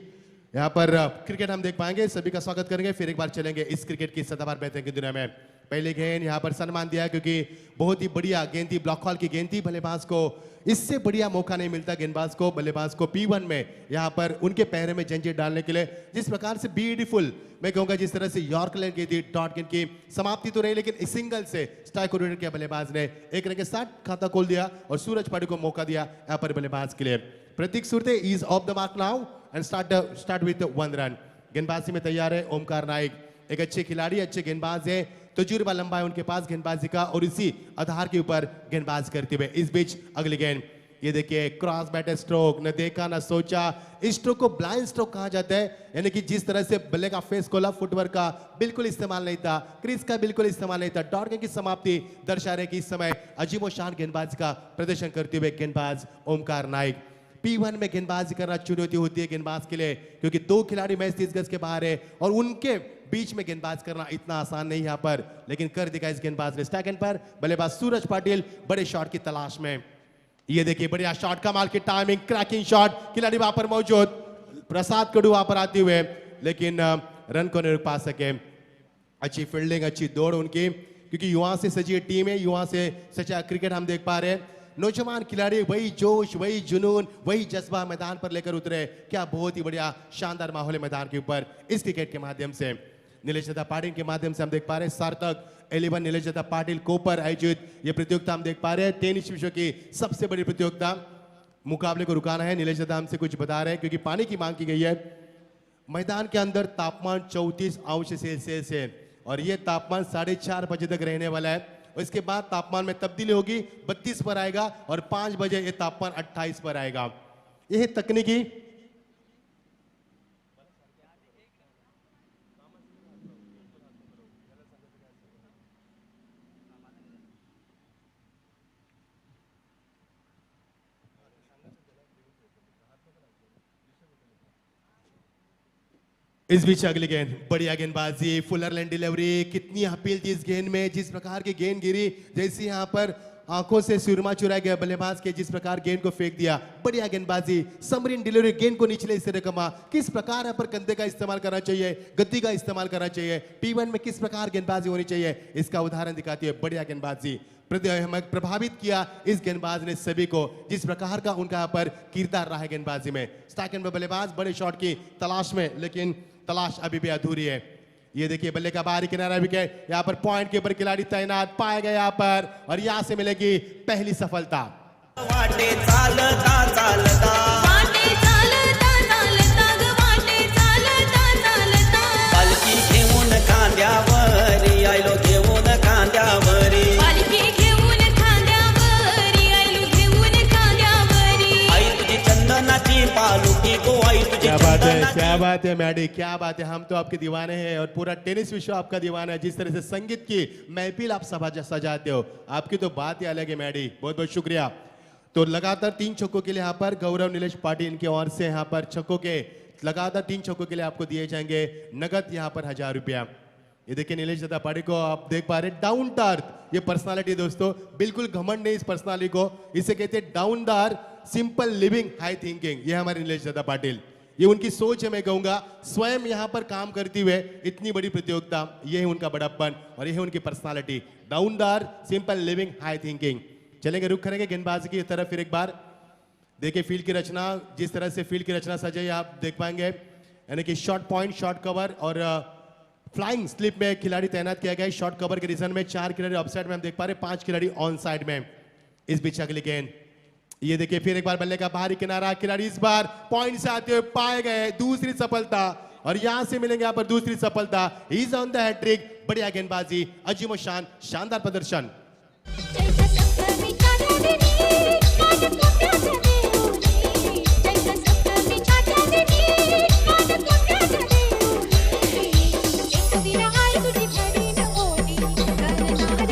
यहाँ पर क्रिकेट हम देख पाएंगे. सभी का स्वागत करेंगे. फिर एक बार चलेंगे इस क्रिकेट की सदाबहार बेहतरीन की दुनिया में. पहले गेंद यहाँ पर सम्मान दिया क्योंकि बहुत ही बढ़िया गेंद थी, ब्लॉक हॉल की गेंद थी. बल्लेबाज को इससे बढ़िया मौका नहीं मिलता गेंदबाज को, बल्लेबाज को P1 में यहाँ पर उनके पैर में जंजीर डालने के लिए. जिस प्रकार से ब्यूटीफुल मैं कहूंगा जिस तरह से यॉर्कलैंड की थी डॉट गेंद की समाप्ति तो रही लेकिन सिंगल से स्ट्राइक कोऑर्डिनेटर किया बल्लेबाज ने. 1 रन के साथ खाता खोल दिया और सूरज पाटी को मौका दिया यहाँ पर बल्लेबाज के लिए. Prateek Surte is off the mark now and start with 1 run. गेंदबाजी में तैयार है ओमकार नाइक. एक अच्छे खिलाड़ी, अच्छे गेंदबाज है, तजुर्बा लंबा है उनके पास गेंदबाजी का और इसी आधार के ऊपर गेंदबाज करते हुए. इस बीच अगली गेंद. ये देखिए क्रॉस बैटर स्ट्रोक, न देखा न सोचा. इस स्ट्रोक को ब्लाइंड स्ट्रोक कहा जाता है, यानी कि जिस तरह से बल्ले का फेस खोला, फुटवर्क का बिल्कुल इस्तेमाल नहीं था, क्रीज का बिल्कुल इस्तेमाल नहीं था. डॉट गेंद की समाप्ति दर्शा रहे कि इस समय अजीबो शान गेंदबाजी का प्रदर्शन करते हुए गेंदबाज ओमकार नाइक. P1 में गेंदबाजी करना चुनौती होती है गेंदबाज के लिए क्योंकि 2 खिलाड़ी मैच 30 गज के बाहर है और उनके बीच में गेंदबाज करना इतना आसान नहीं यहाँ पर, लेकिन कर दिखा इस गेंदबाज ने. सेकंड पर बल्लेबाज सूरज पाटिल बड़े शॉट की तलाश में. ये देखिए बढ़िया शॉट, कमाल की टाइमिंग, क्रैकिंग शॉट. खिलाड़ी वहां पर मौजूद, प्रसाद कडू वहां पर आते हुए लेकिन रन को नहीं रोक पा सके. अच्छी फील्डिंग, अच्छी दौड़ उनकी क्योंकि युवा से सजी टीम है, युवा से सचा क्रिकेट हम देख पा रहे हैं. नौजवान खिलाड़ी वही जोश, वही जुनून, वही जज्बा मैदान पर लेकर उतरे. क्या बहुत ही बढ़िया शानदार माहौल है मैदान के ऊपर इस क्रिकेट के माध्यम से. नीलेश दत्ता पाटिल के माध्यम से हम देख पा रहे हैं सार्थक 11 नीलेश दत्ता पाटिल कोपर आयोजित ये प्रतियोगिता हम देख पा रहे हैं. टेनिस विश्व की सबसे बड़ी प्रतियोगिता. मुकाबले को रुकाना है. नीलेश दत्ता हमसे कुछ बता रहे हैं क्योंकि पानी की मांग की गई है. मैदान के अंदर तापमान 34°C है और ये तापमान 4:30 बजे तक रहने वाला है. इसके बाद तापमान में तब्दीली होगी, 32 पर आएगा और 5 बजे ये तापमान 28 पर आएगा. यह तकनीकी इस बीच अगली गेंद, बढ़िया गेंदबाजी, फुलरलैंड डिलीवरी. कितनी अपील थी इस गेंद में, जिस प्रकार की गेंद गिरी जैसे यहाँ पर आंखों से सुरमा चुराया गया बल्लेबाज के जिस प्रकार गेंद को फेंक दिया, बढ़िया गेंदबाजी, समरीन डिलीवरी, गेंद को निचले हिस्से रखा, किस प्रकार यहाँ पर कंधे का इस्तेमाल करना चाहिए, गद्दी का इस्तेमाल करना चाहिए, T1 में किस प्रकार गेंदबाजी होनी चाहिए, इसका उदाहरण दिखाती है बढ़िया गेंदबाजी। प्रभावित किया इस गेंदबाज ने सभी को, जिस प्रकार का उनका यहाँ पर किरदार रहा है गेंदबाजी में। स्टैक एंड बल्लेबाज बड़े शॉट की तलाश में, लेकिन तलाश अभी भी अधूरी है। ये देखिए बल्ले का बाहरी किनारा विकेट, यहाँ पर पॉइंट के ऊपर खिलाड़ी तैनात पाया गया यहाँ पर, और यहाँ से मिलेगी पहली सफलता। वाटे चालता चालता वाटे चालता चालता ग वाटे चालता चालता पालखी घेऊन खांद्यावरी आयलो घेऊन खांद्यावरी पालखी घेऊन खांद्यावरी आयलो घेऊन खांद्यावरी आई तुझी चंदनाची पालुकी गो आई तुझी क्या बात है, चंदनाची क्या बात है मैडी, क्या बात है। हम तो आपके दीवाने हैं और पूरा टेनिस विश्व आपका दीवाना है। जिस तरह से संगीत की महफिल आप सजाते हो, आपकी तो बात ही अलग है मैडी, बहुत बहुत शुक्रिया। तो लगातार 3 छक्कों के लिए यहाँ पर गौरव नीलेश पाटिल इनके ओर से यहाँ पर छक्कों के लगातार 3 छक्कों के लिए आपको दिए जाएंगे नगद यहाँ पर 1000 रुपया। ये देखिए नीलेश दादा पाटिल को आप देख पा रहे, डाउन टू अर्थ ये पर्सनालिटी दोस्तों, बिल्कुल घमंड नहीं इस पर्सनालिटी को, इसे कहते हैं down to earth, simple living, high thinking. ये हमारे नीलेश दादा पाटिल, ये उनकी सोच है, मैं कहूंगा स्वयं यहाँ पर काम करते हुए इतनी बड़ी प्रतियोगिता, ये है उनका बड़प्पन और ये है उनकी personality, down to earth, simple living, high thinking. चलेंगे, रुख करेंगे गेंदबाजी की तरफ फिर एक बार। देखिए फील्ड की रचना, जिस तरह से फील्ड की रचना सजाई आप देख पाएंगे, यानी कि शॉर्ट पॉइंट, शॉर्ट कवर और फ्लाइंग स्लिप में खिलाड़ी तैनात किया गया है। शॉर्ट कवर के रीजन में 4 खिलाड़ी ऑफ साइड में हम देख पा रहे हैं, 5 खिलाड़ी ऑन साइड में। इस बीच अगली गेंद, ये देखिए फिर एक बार बल्ले का बाहरी किनारा, खिलाड़ी इस बार पॉइंट से आते हुए पाए गए, दूसरी सफलता, और यहां से मिलेंगे यहाँ पर दूसरी सफलता। इज ऑन द हैट्रिक, बढ़िया गेंदबाजी, अजीम शान, शानदार प्रदर्शन। जैसा सप्तमी चांदनी काट पुण्याचं देऊनी जैसा सप्तमी चांदनी काट पुण्याचं देऊनी एक विरहार तुझी भरीन ओटी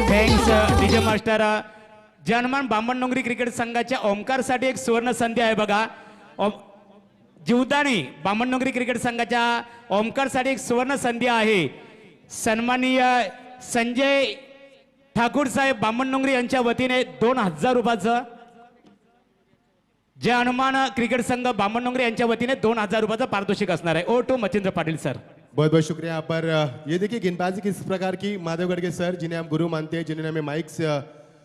थँक्स डीजे मास्टर। जनमान बामणडोंगरी क्रिकेट संघाच्या ओमकारसाठी एक सुवर्ण संधी आहे बघा। जीवदानी बामणडोंगरी क्रिकेट संघाच्या ओमकारसाठी एक सुवर्ण संधी आहे। सन्माननीय संजय ठाकूर साहेब बामणडोंगरी यांच्या वतीने 2000 रुपयाचं, जय हनुमान क्रिकेट संघ बामणडोंगरी यांच्या वतीने 2000 रुपयाचं पारितोषिक असणार आहे। Over to Machhindra Patil sir. बहुत बहुत शुक्रिया। यहाँ पर ये देखिए गेंदबाजी किस प्रकार की, माधवगढ़ के सर जिन्हें हम गुरु मानते हैं, जिन्होंने हमें माइक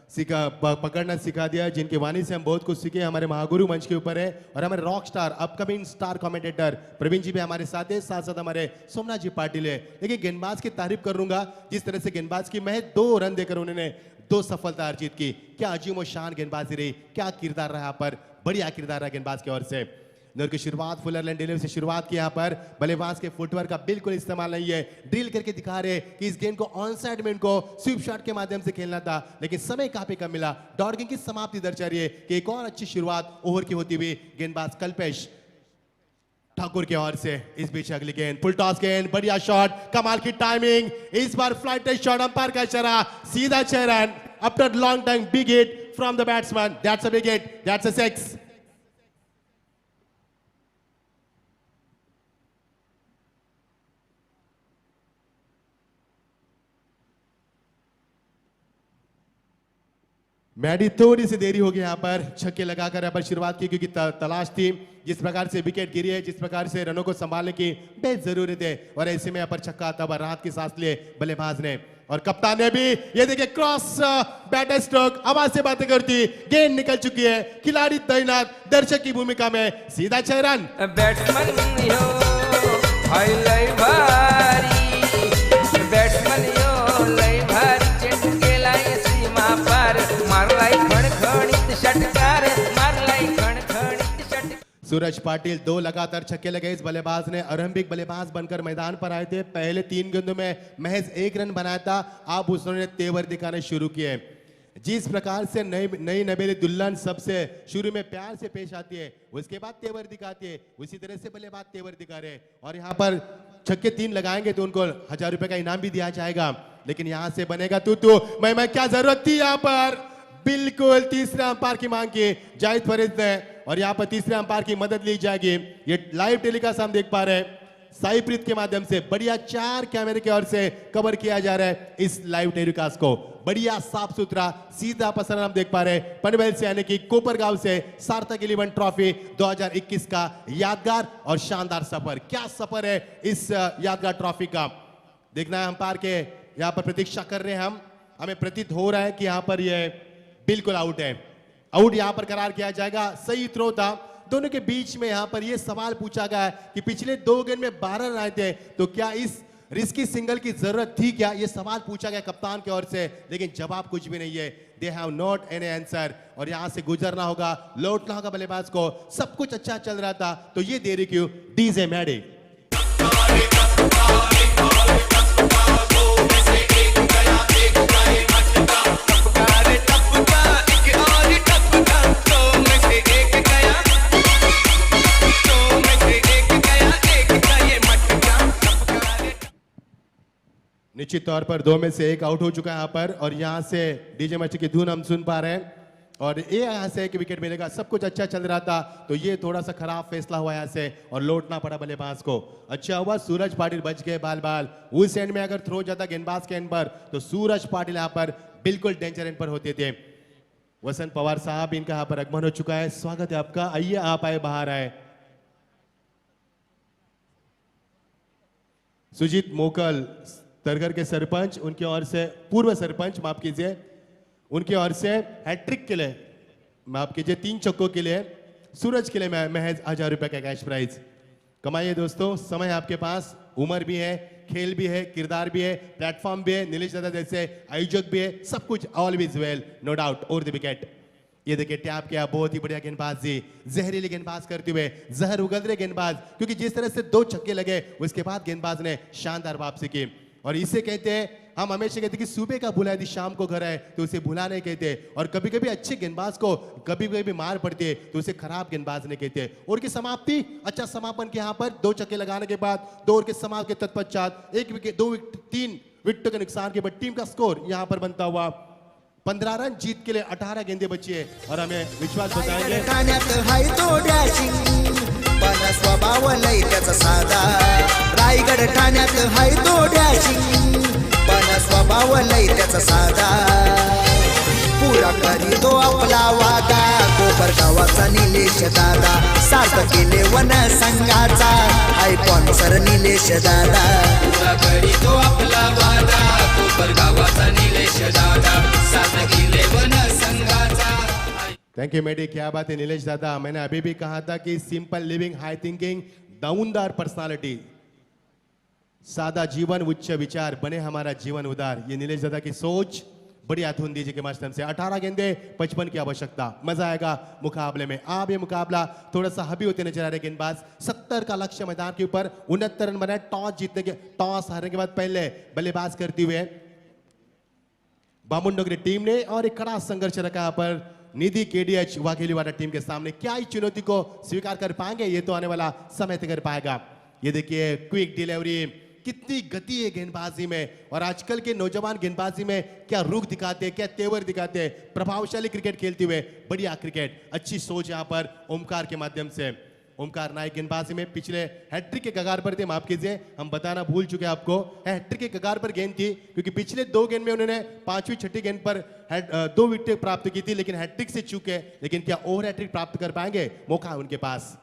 पकड़ना सिखा दिया, जिनकी वाणी से हम बहुत कुछ सीखे, हमारे महागुरु मंच के ऊपर है। और हमारे rock star upcoming star commentator Praveen ji भी हमारे साथ है, साथ साथ हमारे सोमनाथ जी पाटिल है। लेकिन गेंदबाज की तारीफ करूंगा, जिस तरह से गेंदबाज की महज 2 रन देकर उन्होंने 2 सफलता अर्जित की। क्या अजीम शान गेंदबाजी रही, क्या किरदार रहा पर, बढ़िया किरदार रहा गेंदबाज की ओर से। नर की शुरुआत फुलरलैंड डिलीवरी से शुरुआत की, यहाँ पर बल्लेबाज के फुटवर्क का बिल्कुल इस्तेमाल नहीं है, ड्रिल करके दिखा रहे कि इस गेंद को ऑन साइड में इनको स्वीप शॉट के माध्यम से खेलना था, लेकिन समय काफी कम मिला। डॉर्गिंग की समाप्ति दर्शा रही है कि एक और अच्छी शुरुआत ओवर की होती हुई गेंदबाज कल्पेश ठाकुर की ओर से। इस बीच अगली गेंद, फुल टॉस गेंद, बढ़िया शॉट, कमाल की टाइमिंग, इस बार फ्लाइट टेस्ट शॉट, अंपायर का इशारा, सीधा 6 run after long time, big hit from the batsman, that's a big hit, that's a 6। Maddy थोड़ी सी देरी हो गई यहाँ पर, छक्के लगाकर यहाँ पर शुरुआत की, क्योंकि तलाश थी। जिस प्रकार से विकेट गिरी है, जिस प्रकार से रनों को संभालने की बेहद जरूरत है, और ऐसे में यहाँ पर छक्का आता हुआ राहत की सांस लिए बल्लेबाज ने, और कप्तान ने भी। ये देखिए क्रॉस बैटर स्ट्रोक, आवाज से बातें करती, गेंद निकल चुकी है, खिलाड़ी तैनात, दर्शक की भूमिका में, सीधा 6 रन। बॅट्समन यो हाय लय भारी, बॅट्समन यो लय भारी, चेंडू केलाय सीमा पार, मारलाय खणखणीत षटकार, मारलाय खणखणीत षटकार। सूरज पाटिल 2 लगातार छक्के लगे इस बल्लेबाज ने, आरंभिक बल्लेबाज बनकर मैदान पर आए थे, पहले 3 गेंदों में महज 1 रन बनाया था, अब उसने तेवर दिखाने शुरू किए। जिस प्रकार से नई नवेली दुल्हन सबसे शुरू में प्यार से पेश आती है, उसके बाद तेवर दिखाती है, उसी तरह से बल्लेबाज तेवर दिखा रहे। और यहाँ पर छक्के 3 लगाएंगे तो उनको 1000 रुपए का इनाम भी दिया जाएगा, लेकिन यहाँ से बनेगा तू मैं क्या जरूरत थी यहाँ पर, बिल्कुल तीसरे अंपायर की मांग की जाहिद फरीद ने, और यहाँ पर तीसरे अंपायर की मदद ली जाएगी। ये लाइव टेलीकास्ट हम देख पा रहे हैं, साईप्रीत के माध्यम से बढ़िया 4 कैमरे की ओर से कवर किया जा रहा है इस लाइव टेलीकास्ट को। बढ़िया साफ सुथरा सीधा प्रसारण हम देख पा रहे हैं पनवेल से यानी कि कोपरगांव से सार्थक इलेवन ट्रॉफी 2021 का यादगार और शानदार सफर। क्या सफर है इस यादगार ट्रॉफी का, देखना है। अंपायर के यहाँ पर प्रतीक्षा कर रहे हैं हमें प्रतीत हो रहा है कि यहाँ पर ये बिल्कुल आउट है। आउट यहाँ पर करार किया जाएगा। सही थ्रो था। दोनों के बीच में यहाँ पर ये सवाल पूछा गया है कि पिछले 2 गेंद में 12 रन आए थे, तो क्या इस रिस्की सिंगल की जरूरत थी क्या? ये सवाल पूछा गया कप्तान की ओर से, लेकिन जवाब कुछ भी नहीं है। They have not any answer. और यहां से गुजरना होगा, लौटना होगा बल्लेबाज को। सब कुछ अच्छा चल रहा था, तो ये देरी क्यों? डीजे मैडी निश्चित तौर पर 2 में से 1 आउट हो चुका है यहाँ पर, और यहाँ से डीजे मैच की धुन हम सुन पा रहे हैं। और ये यहाँ से 1 विकेट मिलेगा। सब कुछ अच्छा चल रहा था, तो ये थोड़ा सा खराब फैसला हुआ यहाँ से और लौटना पड़ा बल्लेबाज को। अच्छा हुआ सूरज पाटिल बच गए बाल बाल। उस एंड में अगर थ्रो जाता गेंदबाज के एंड पर, तो सूरज पाटिल यहाँ पर बिल्कुल डेंजर एंड पर होते थे। वसंत पवार साहब, इनका यहाँ पर आगमन हो चुका है। स्वागत है आपका। आइए, आप आए, बाहर आए। सुजीत मोकल तरगर के सरपंच, उनकी ओर से पूर्व सरपंच, माफ कीजिए, उनकी ओर से हैट्रिक के लिए, माफ कीजिए 3 चौकों के लिए, सूरज के लिए महज 1000 रुपए का कैश प्राइज। कमाइए दोस्तों, समय आपके पास, उम्र भी है, खेल भी है, किरदार भी है, प्लेटफॉर्म भी है, नीलेश दादा जैसे आयोजक भी है, सब कुछ ऑलवेज वेल, नो डाउट। और द विकेट, ये देखिए टैप किया, बहुत ही बढ़िया गेंदबाजी, जहरीली गेंदबाज करते हुए, जहर उगल रहे गेंदबाज, क्योंकि जिस तरह से 2 छक्के लगे उसके बाद गेंदबाज ने शानदार वापसी की। और इसे कहते हैं, हम हमेशा कहते हैं कि सुबह का भुला यदि शाम को घर है तो उसे भुला नहीं कहते। और कभी कभी अच्छे गेंदबाज को कभी कभी मार पड़ती है तो उसे खराब गेंदबाज नहीं कहते। और की समाप्ति, अच्छा समापन के यहाँ पर 2 छक्के लगाने के बाद 2 ओवर के समाप्ति के तत्पश्चात 1 विकेट 2 विकेट 3 विकेटों के नुकसान के बाद टीम का स्कोर यहाँ पर बनता हुआ 15 रन। जीत के लिए 18 गेंदे बची है, और हमें विश्वास बताएंगे पण स्वभाव लय त्याचा साधा। रायगड ठाण्यात हाय तो डॅशिंग, पण स्वभाव लय त्याचा साधा। पुरा करी तो आपला वादा, कोपरगावाचा निलेश दादा, साथ केले वन संघाचा हाय स्पॉन्सर निलेश दादा। पुरा करी तो आपला वादा, कोपरगावाचा निलेश दादा, साथ केले वन संघाचा। थैंक यू मेडी, क्या बात है नीलेश दादा। मैंने अभी भी कहा था कि simple living, high thinking, down to earth personality, सादा जीवन उच्च विचार, बने हमारा जीवन उदार, ये नीलेश दादा की सोच। बढ़िया धुन दीजिए के माध्यम से। 18 गेंदे 55 की आवश्यकता, मजा आएगा मुकाबले में। आप ये मुकाबला थोड़ा सा हबी होते नजर आ रहे गेंदबाज। 70 का लक्ष्य मैदान के ऊपर, 69 रन बनाए टॉस हारने के बाद पहले बल्लेबाज करते हुए बामुंडोगरी टीम ने, और एक कड़ा संघर्ष रखा पर निधि केडीएच वाघेलीवाड़ा टीम के सामने। क्या इस चुनौती को स्वीकार कर पाएंगे, ये तो आने वाला समय तय कर पाएगा। ये देखिए क्विक डिलीवरी, कितनी गति है गेंदबाजी में, और आजकल के नौजवान गेंदबाजी में क्या रुख दिखाते हैं, क्या तेवर दिखाते हैं। प्रभावशाली क्रिकेट खेलते हुए बढ़िया क्रिकेट, अच्छी सोच यहाँ पर ओमकार के माध्यम से। ओमकार नायक गेंदबाजी में पिछले हैट्रिक के कगार पर थे, माफ कीजिए हम बताना भूल चुके आपको, हैट्रिक के कगार पर गेंद थी, क्योंकि पिछले 2 गेंद में उन्होंने 5वीं 6ठी गेंद पर 2 विकेट प्राप्त की थी, लेकिन हैट्रिक से चूके। लेकिन क्या ओवर हैट्रिक प्राप्त कर पाएंगे? मौका है उनके पास।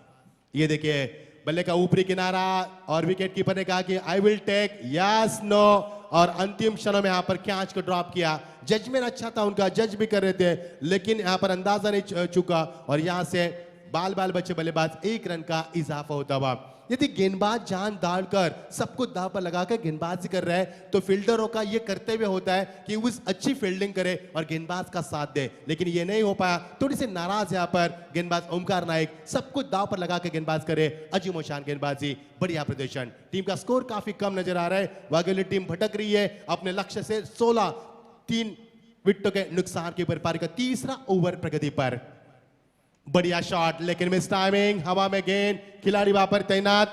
ये देखिए बल्ले का ऊपरी किनारा, और विकेट कीपर ने कहा कि I will take, yes no, और अंतिम क्षणों में यहाँ पर कैच को ड्रॉप किया। जजमेंट अच्छा था उनका, जज भी कर रहे थे, लेकिन यहाँ पर अंदाजा नहीं चुका, और यहाँ से बाल बाल बच्चे बल्लेबाज 1 रन का इजाफा होता हुआ। यदि गेंदबाज जान डालकर सब कुछ दांव पर लगाकर गेंदबाजी कर रहा है, तो फील्डरों का ये कर्तव्य होता है कि उस अच्छी फील्डिंग करे और गेंदबाज का साथ दे, लेकिन ये नहीं हो पाया। थोड़ी सी नाराज यहाँ पर गेंदबाज ओमकार नायक, सब कुछ दांव पर लगाकर गेंदबाज करे। अजीम शान गेंदबाजी, बढ़िया प्रदर्शन। टीम का स्कोर काफी कम नजर आ रहा है। वाघेली टीम भटक रही है अपने लक्ष्य से 16, 3 विकेटों के नुकसान की भरपाई का 3रा ओवर प्रगति पर। बढ़िया शॉट, लेकिन मिस टाइमिंग, हवा में गेंद, खिलाड़ी वहां पर तैनात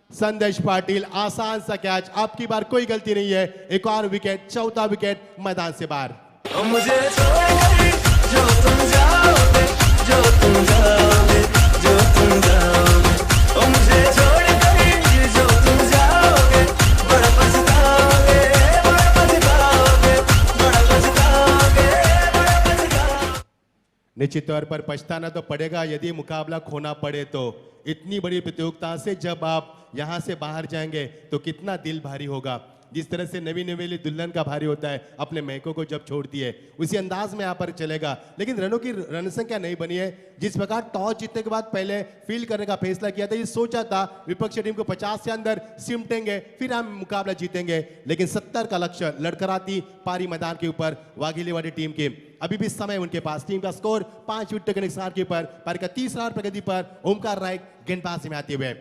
संदेश पाटिल, आसान सा कैच। आपकी बार कोई गलती नहीं है। एक और विकेट, 4था विकेट मैदान से बाहर। मुझे छोड़कर जो तुम जाओगे, जो तुम जाओगे, जो तुम जाओगे, ओ मुझे छोड़कर जो निश्चित तौर पर पछताना तो पड़ेगा यदि मुकाबला खोना पड़े तो। इतनी बड़ी प्रतियोगिता से जब आप यहाँ से बाहर जाएंगे तो कितना दिल भारी होगा। जिस तरह से नवी नवेली दुल्हन का भारी होता है अपने मैको को जब छोड़ती है, उसी अंदाज में यहाँ पर चलेगा। लेकिन रनों की रन संख्या नहीं बनी है। जिस प्रकार टॉस जीतने के बाद पहले फील्ड करने का फैसला किया था, ये सोचा था विपक्षी टीम को 50 से अंदर सिमटेंगे फिर हम मुकाबला जीतेंगे, लेकिन 70 का लक्ष्य लड़खड़ाती पारी मैदान के ऊपर वाघेलीवाड़ी टीम के। अभी भी समय उनके पास। टीम का स्कोर 5 विकेट के नुकसान के ऊपर। पारी का तीसरा ओवर प्रगति पर ओमकार नायक गेंदबाजी में आते हुए।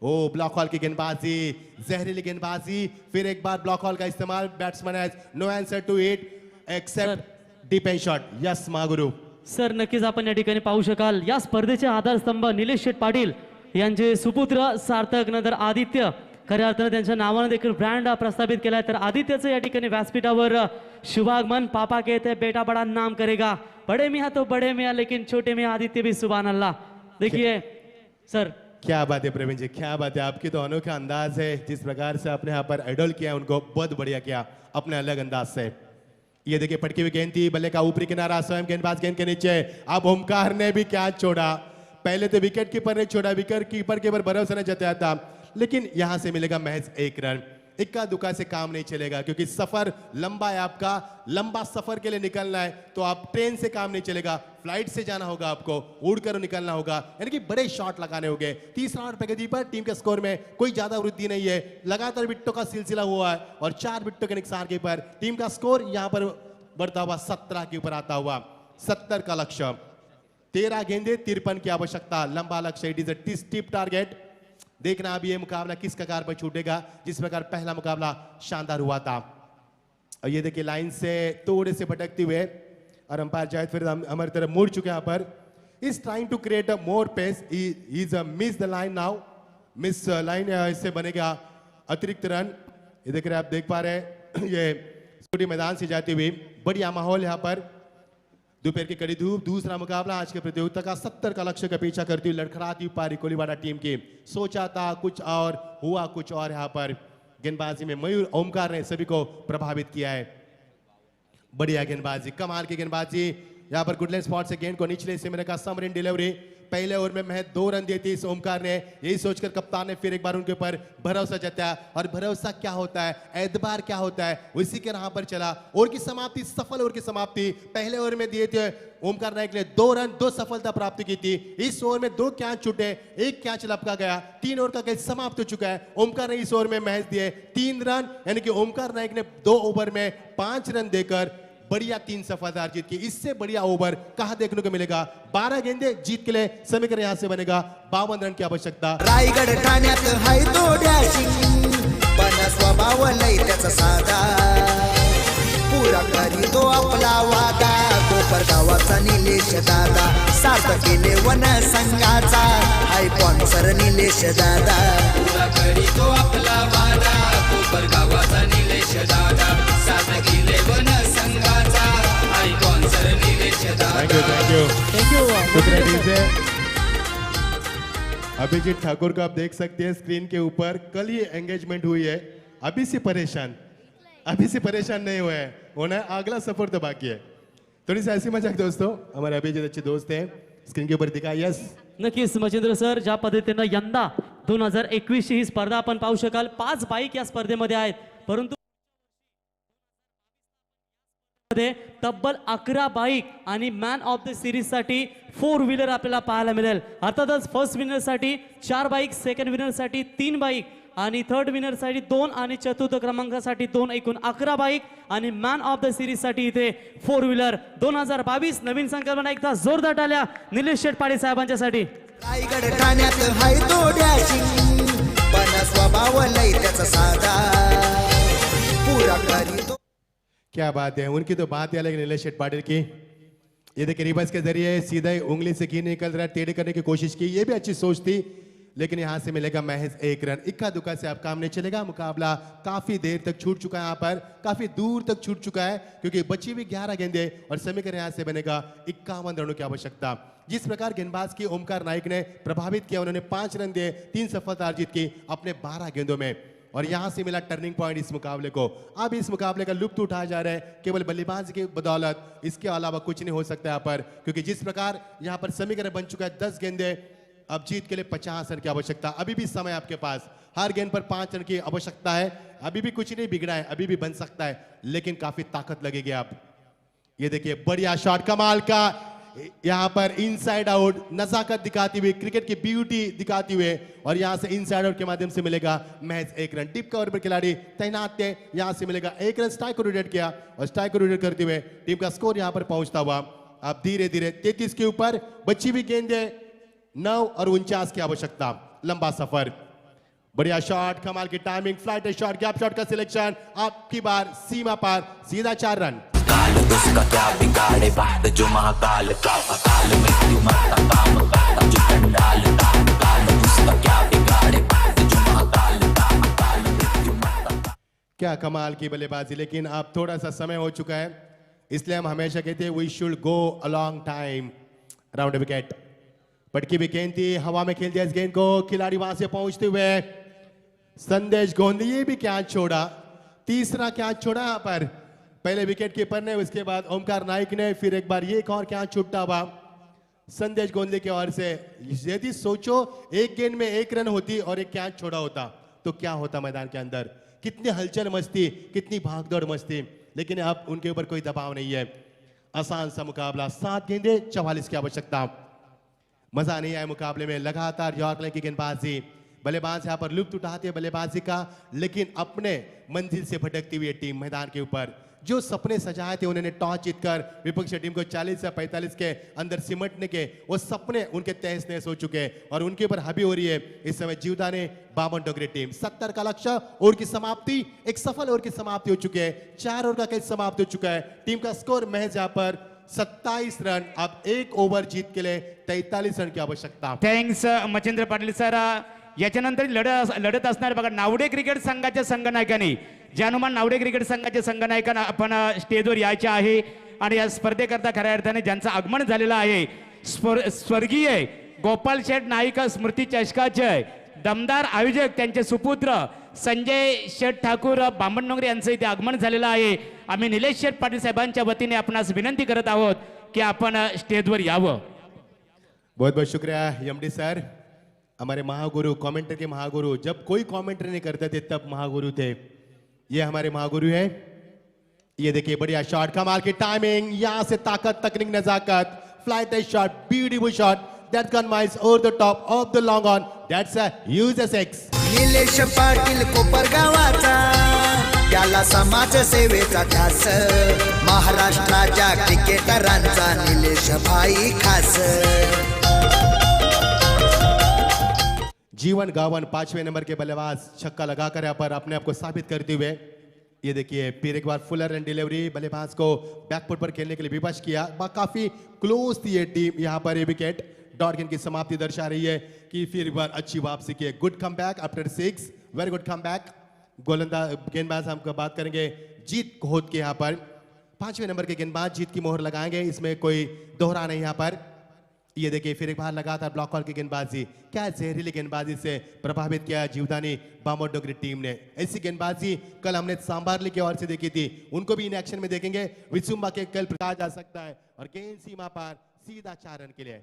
ओ ब्लॉक हॉल की गेंदबाजी, जहरीली गेंदबाजी, फिर एक बार ब्लॉक हॉल का इस्तेमाल। Batsman has no answer to it except depend shot. Yes Mahaguru sir, नक्कीच आपण या ठिकाणी पाहू शकाल या स्पर्धेचे आधारस्तंभ निलेश शेठ पाटील यांचे सुपुत्र सार्थक नंतर आदित्य, खऱ्या अर्थानं त्यांच्या नावानं देखील ब्रँड प्रस्थापित केलाय। तर आदित्यचं या ठिकाणी व्यासपीठावर शुभागमन। पापा कहते हैं बेटा बड़ा नाम करेगा, बड़े मियाँ तो बड़े मियाँ लेकिन छोटे मियाँ आदित्य भी सुभान अल्लाह। देखिए सर, क्या बात है प्रवीण जी, क्या बात है। आपकी तो अनोखा अंदाज है। जिस प्रकार से आपने यहाँ पर आइडल किया उनको, बहुत बढ़िया किया अपने अलग अंदाज से। ये देखिए पटकी हुई गेंद थी, बल्ले का ऊपरी किनारा, स्वयं गेंदबाज गेंद के नीचे। अब ओमकार ने भी क्या छोड़ा। पहले तो विकेट कीपर ने छोड़ा, विकेट कीपर के ऊपर भरोसा नहीं जताया था, लेकिन यहां से मिलेगा महज 1 रन। इक्का दुक्का से काम नहीं चलेगा क्योंकि सफर लंबा है आपका। लंबा सफर के लिए निकलना है तो आप ट्रेन से काम नहीं चलेगा, फ्लाइट से जाना होगा, आपको उड़कर निकलना होगा, यानी कि बड़े शॉट लगाने होंगे। तीसरा ओवर प्रगति पर टीम के स्कोर में कोई ज्यादा वृद्धि नहीं है। लगातार विकेटों का सिलसिला हुआ है और 4 विकेटों के नुकसान के ऊपर टीम का स्कोर यहां पर बढ़ता हुआ 17 के ऊपर आता हुआ। 70 का लक्ष्य, 13 गेंदे 53 की आवश्यकता। लंबा लक्ष्य, it is a steep target. देखना अब ये मुकाबला किस कगार पर छूटेगा, जिस प्रकार पहला मुकाबला शानदार हुआ था। और ये देखिए लाइन से थोड़े से भटकते हुए और अंपायर जायद फिर हमारी तरफ मुड़ चुके हैं। यहाँ पर is trying to create a more pace, is miss the line now, miss line. इससे बनेगा अतिरिक्त रन। ये देख रहे आप, देख पा रहे हैं ये छोटी मैदान से जाती हुई बढ़िया माहौल यहाँ पर। दोपहर की कड़ी धूप, दूसरा मुकाबला आज के प्रतियोगिता का। 70 का लक्ष्य का पीछा करती हुई लड़खड़ाती हुई पारी कोलीवाड़ा टीम की। सोचा था कुछ और, हुआ कुछ और। यहाँ पर गेंदबाजी में मयूर ओमकार ने सभी को प्रभावित किया है। बढ़िया गेंदबाजी, कमाल की गेंदबाजी। यहाँ पर गुडलैंड स्पॉट से गेंद को निचले हिस्से में रखा, समरिन डिलीवरी। पहले ओवर में महज 2 रन दिए थे इस ओमकार ने। यही सोचकर कप्तान ने फिर एक बार उनके ऊपर भरोसा जताया। और भरोसा क्या होता है, एतबार क्या होता है, उसी के राह पर चला। ओवर की समाप्ति, सफल ओवर की समाप्ति। पहले ओवर में दिए थे ओमकार नायक ने 2 रन, 2 सफलता प्राप्त की थी। इस ओवर में 2 कैच छूटे, 1 कैच लपका गया। 3 ओवर का कैच समाप्त हो चुका है। ओमकार ने इस ओवर में महज दिए 3 रन, यानी कि ओमकार नायक ने 2 ओवर में 5 रन देकर बढ़िया 3 सफलता अर्जित की। इससे बढ़िया ओवर कहां देखने को मिलेगा। 12 गेंदे जीत के लिए समीकरण यहां से बनेगा 52 रन की आवश्यकता। रायगड ठाण्यात हाय तो डॅशिंग, पण स्वभाव लय त्याचा साधा। पुरा करी तो आपला वादा, कोपर गावाचा निलेश दादा। सार्थ केले वन संघाचा, हाय स्पॉन्सर निलेश दादा। पुरा करी तो आपला वादा, कोपर गावाचा निलेश दादा। साथ गेले वन संघाचा, आयकॉन सर निलेश दादा। Thank you. अभिजीत ठाकुर को आप देख सकते हैं स्क्रीन के ऊपर। कल ही एंगेजमेंट हुई है, अभी से परेशान नहीं हुए हैं, होना है अगला सफर तो बाकी है। थोड़ी सी ऐसी मजाक दोस्तों, हमारे अभिजीत अच्छे दोस्त हैं। स्क्रीन के ऊपर दिखा, यस नक्कीच मच्छिंद्र सर, ज्या पद्धतीनं यंदा 2021 ही स्पर्धा आपण पाहू शकाल। 5 बाईक या स्पर्धेमध्ये आहेत, परंतु तब्बल 11 बाईक आणि मॅन ऑफ द सिरीज साठी 4 व्हीलर आपल्याला पाहायला मिळेल। अर्थातच फर्स्ट विनर साठी 4 बाईक, सेकंड विनर साठी 3 बाईक आणि थर्ड विनर साठी 2 आणि चतुर्थ क्रमांकासाठी 2, एकूण 11 बाईक आणि मॅन ऑफ द सिरीज साठी इथे 4 व्हीलर। 2022 नवीन संकल्पना, एकदा जोरदार टाळ्या निलेश शेठ पाटील साहेबांच्यासाठी। रायगड ठाण्यात हाय तो डॅशिंग, पण स्वभाव लय त्याचा साधा। पुरा करी तो क्या बात है, उनकी तो बात ही अलग है नीलेश शेठ पाटिल की। ये देखिए रिवर्स के जरिए सीधे उंगली से घी निकल रहा है, टेढ़े करने की कोशिश की, ये भी अच्छी सोच थी, लेकिन यहां से मिलेगा महज 1 रन। इक्का दुक्का से अब काम नहीं चलेगा। मुकाबला काफी देर तक छूट चुका है, यहाँ पर काफी दूर तक छूट चुका है, क्योंकि बची हुई 11 गेंदे और समीकरण यहां से बनेगा 51 रनों की आवश्यकता। जिस प्रकार गेंदबाज की ओमकार नायक ने प्रभावित किया, उन्होंने 5 रन दिए, 3 सफलता अर्जित की अपने 12 गेंदों में। और यहां से मिला टर्निंग पॉइंट इस मुकाबले को। अब इस मुकाबले का लुत्फ उठाया जा रहा है केवल बल्लेबाजी की बदौलत, इसके अलावा कुछ नहीं हो सकता यहाँ पर, क्योंकि जिस प्रकार यहाँ पर समीकरण बन चुका है 10 गेंदे, अब जीत के लिए 50 रन की आवश्यकता। अभी भी समय आपके पास, हर गेंद पर 5 रन की आवश्यकता है। अभी भी कुछ नहीं बिगड़ा है, अभी भी बन सकता है, लेकिन काफी ताकत लगेगी। आप ये देखिए, बढ़िया शॉट, कमाल का यहां पर इनसाइड आउट, नजाकत दिखाती हुई, क्रिकेट की ब्यूटी दिखाती हुए, और यहां से इनसाइड आउट के माध्यम से मिलेगा महज 1 रन। डिप कवर पर खिलाड़ी तैनात थे, यहां से मिलेगा 1 रन। स्ट्राइक को रोटेट किया और स्ट्राइक को रोटेट करते हुए टीम का स्कोर यहां पर पहुंचता हुआ अब धीरे धीरे 33 के ऊपर। बची हुई गेंदे 9 और 49 की आवश्यकता। लंबा सफर, बढ़िया शॉट, कमाल की timing, flight shot, gap shot का सिलेक्शन, आपकी बार सीमा पार, सीधा 4 रन। काल उसका क्या बिगाड़े बात जो महाकाल का, अकाल मृत्यु मरता काम करता जो कंडाल था। काल उसका क्या बिगाड़े बात जो महाकाल का, अकाल मृत्यु मरता। क्या कमाल की बल्लेबाजी, लेकिन अब थोड़ा सा समय हो चुका है, इसलिए हम हमेशा कहते हैं we should go a long time. Round wicket, पटकी भी गेंद थी, हवा में खेल दिया इस गेंद को, खिलाड़ी वहां से पहुंचते हुए संदेश गोंदी, ये भी कैच छोड़ा, तीसरा कैच छोड़ा यहाँ पर। पहले विकेट कीपर ने, उसके बाद ओमकार नाइक ने, फिर एक बार ये एक और कैच छूटा हुआ संदेश गोंदले की ओर से। यदि सोचो एक गेंद में 1 रन होती और एक कैच छोड़ा होता तो क्या होता मैदान के अंदर, कितनी हलचल मस्ती, कितनी भागदौड़ मस्ती, लेकिन अब उनके ऊपर कोई दबाव नहीं है। आसान सा मुकाबला, 7 गेंदे 44 की आवश्यकता। मजा नहीं आया मुकाबले में, लगातार यॉर्कर की गेंदबाजी, बल्लेबाज यहाँ पर लुत्फ उठाते हैं बल्लेबाजी का, लेकिन अपने मंजिल से भटकती हुई टीम मैदान के ऊपर। जो सपने सजाए थे उन्होंने टॉस जीतकर विपक्षी टीम को 40 से 45 के अंदर सिमटने के, वो सपने उनके तहस नहस हो चुके हैं और उनके ऊपर हावी हो रही है इस समय जीवदानी बामन डोगरे टीम। 70 का लक्ष्य, ओवर की समाप्ति, एक सफल ओवर की समाप्ति हो चुकी है, 4 ओवर का खेल समाप्त हो चुका है। टीम का स्कोर महज यहाँ पर 27 रन। अब 1 ओवर जीत के लिए 43 रन की आवश्यकता। Thanks Machhindra Patil sir. याच्यानंतर लढत असणार बघा नावडे क्रिकेट संघाच्या संघनायकांनी, जानुमान नावडे क्रिकेट संघाच्या संघनायकांना आपण स्टेजवर यायचे आहे आणि या स्पर्धेकरता खऱ्या अर्थाने ज्यांचं आगमन झालेलं आहे स्वर्गीय गोपाल शेठ नाईक स्मृती चषकाचे दमदार आयोजक त्यांचे सुपुत्र संजय शेठ ठाकूर बामणडोंगरे यांचं इथे आगमन झालेलं आहे। आम्ही निलेश शेठ पाटील साहेबांच्या वतीने आपणास विनंती करत आहोत की आपण स्टेजवर यावं। बहुत बहुत शुक्रिया एमडी सर, हमारे महागुरु, कमेंटर के महागुरु। जब कोई कमेंटर नहीं करते थे तब महागुरु थे, ये हमारे महागुरु है। ये देखिए, बढ़िया शॉट, कमाल की टाइमिंग, यहां से ताकत, तकनीक, नजाकत, flight shot, beautiful shot, that gone miles over the top of the long on, that's a huge six. Nilesh Patil कोपरगावाचा, त्याला समाज सेवेचा ध्यास, महाराष्ट्राच्या क्रिकेटरांचा निलेश भाई खास। जीवन गावन 5वें नंबर के बल्लेबाज छक्का लगाकर यहाँ पर अपने आप को साबित करते हुए, ये देखिए फिर एक बार फुलर रन डिलीवरी, बल्लेबाज को बैकफुट पर खेलने के लिए विवश किया। काफी क्लोज थी ये टीम, यहाँ पर ये विकेट डॉट गेंद की समाप्ति दर्शा रही है कि फिर एक बार अच्छी वापसी की। Good come back after 6, very good come back. गोलंदाज गेंदबाज हम बात करेंगे जीत कोहत के, यहाँ पर 5वें नंबर के गेंदबाज जीत की मोहर लगाएंगे, इसमें कोई दोहरा नहीं। यहाँ पर ये देखिए फिर एक बार लगातार ब्लॉक कॉल की गेंदबाजी, क्या जहरीली गेंदबाजी से प्रभावित किया जीवदानी बामन डोगरी टीम ने। ऐसी गेंदबाजी कल हमने सांबारली की ओर से देखी थी, उनको भी इन एक्शन में देखेंगे। विसुम्बा के कल प्रकाश जा सकता है और गेंद सीमा पार, सीधा 4 रन के लिए।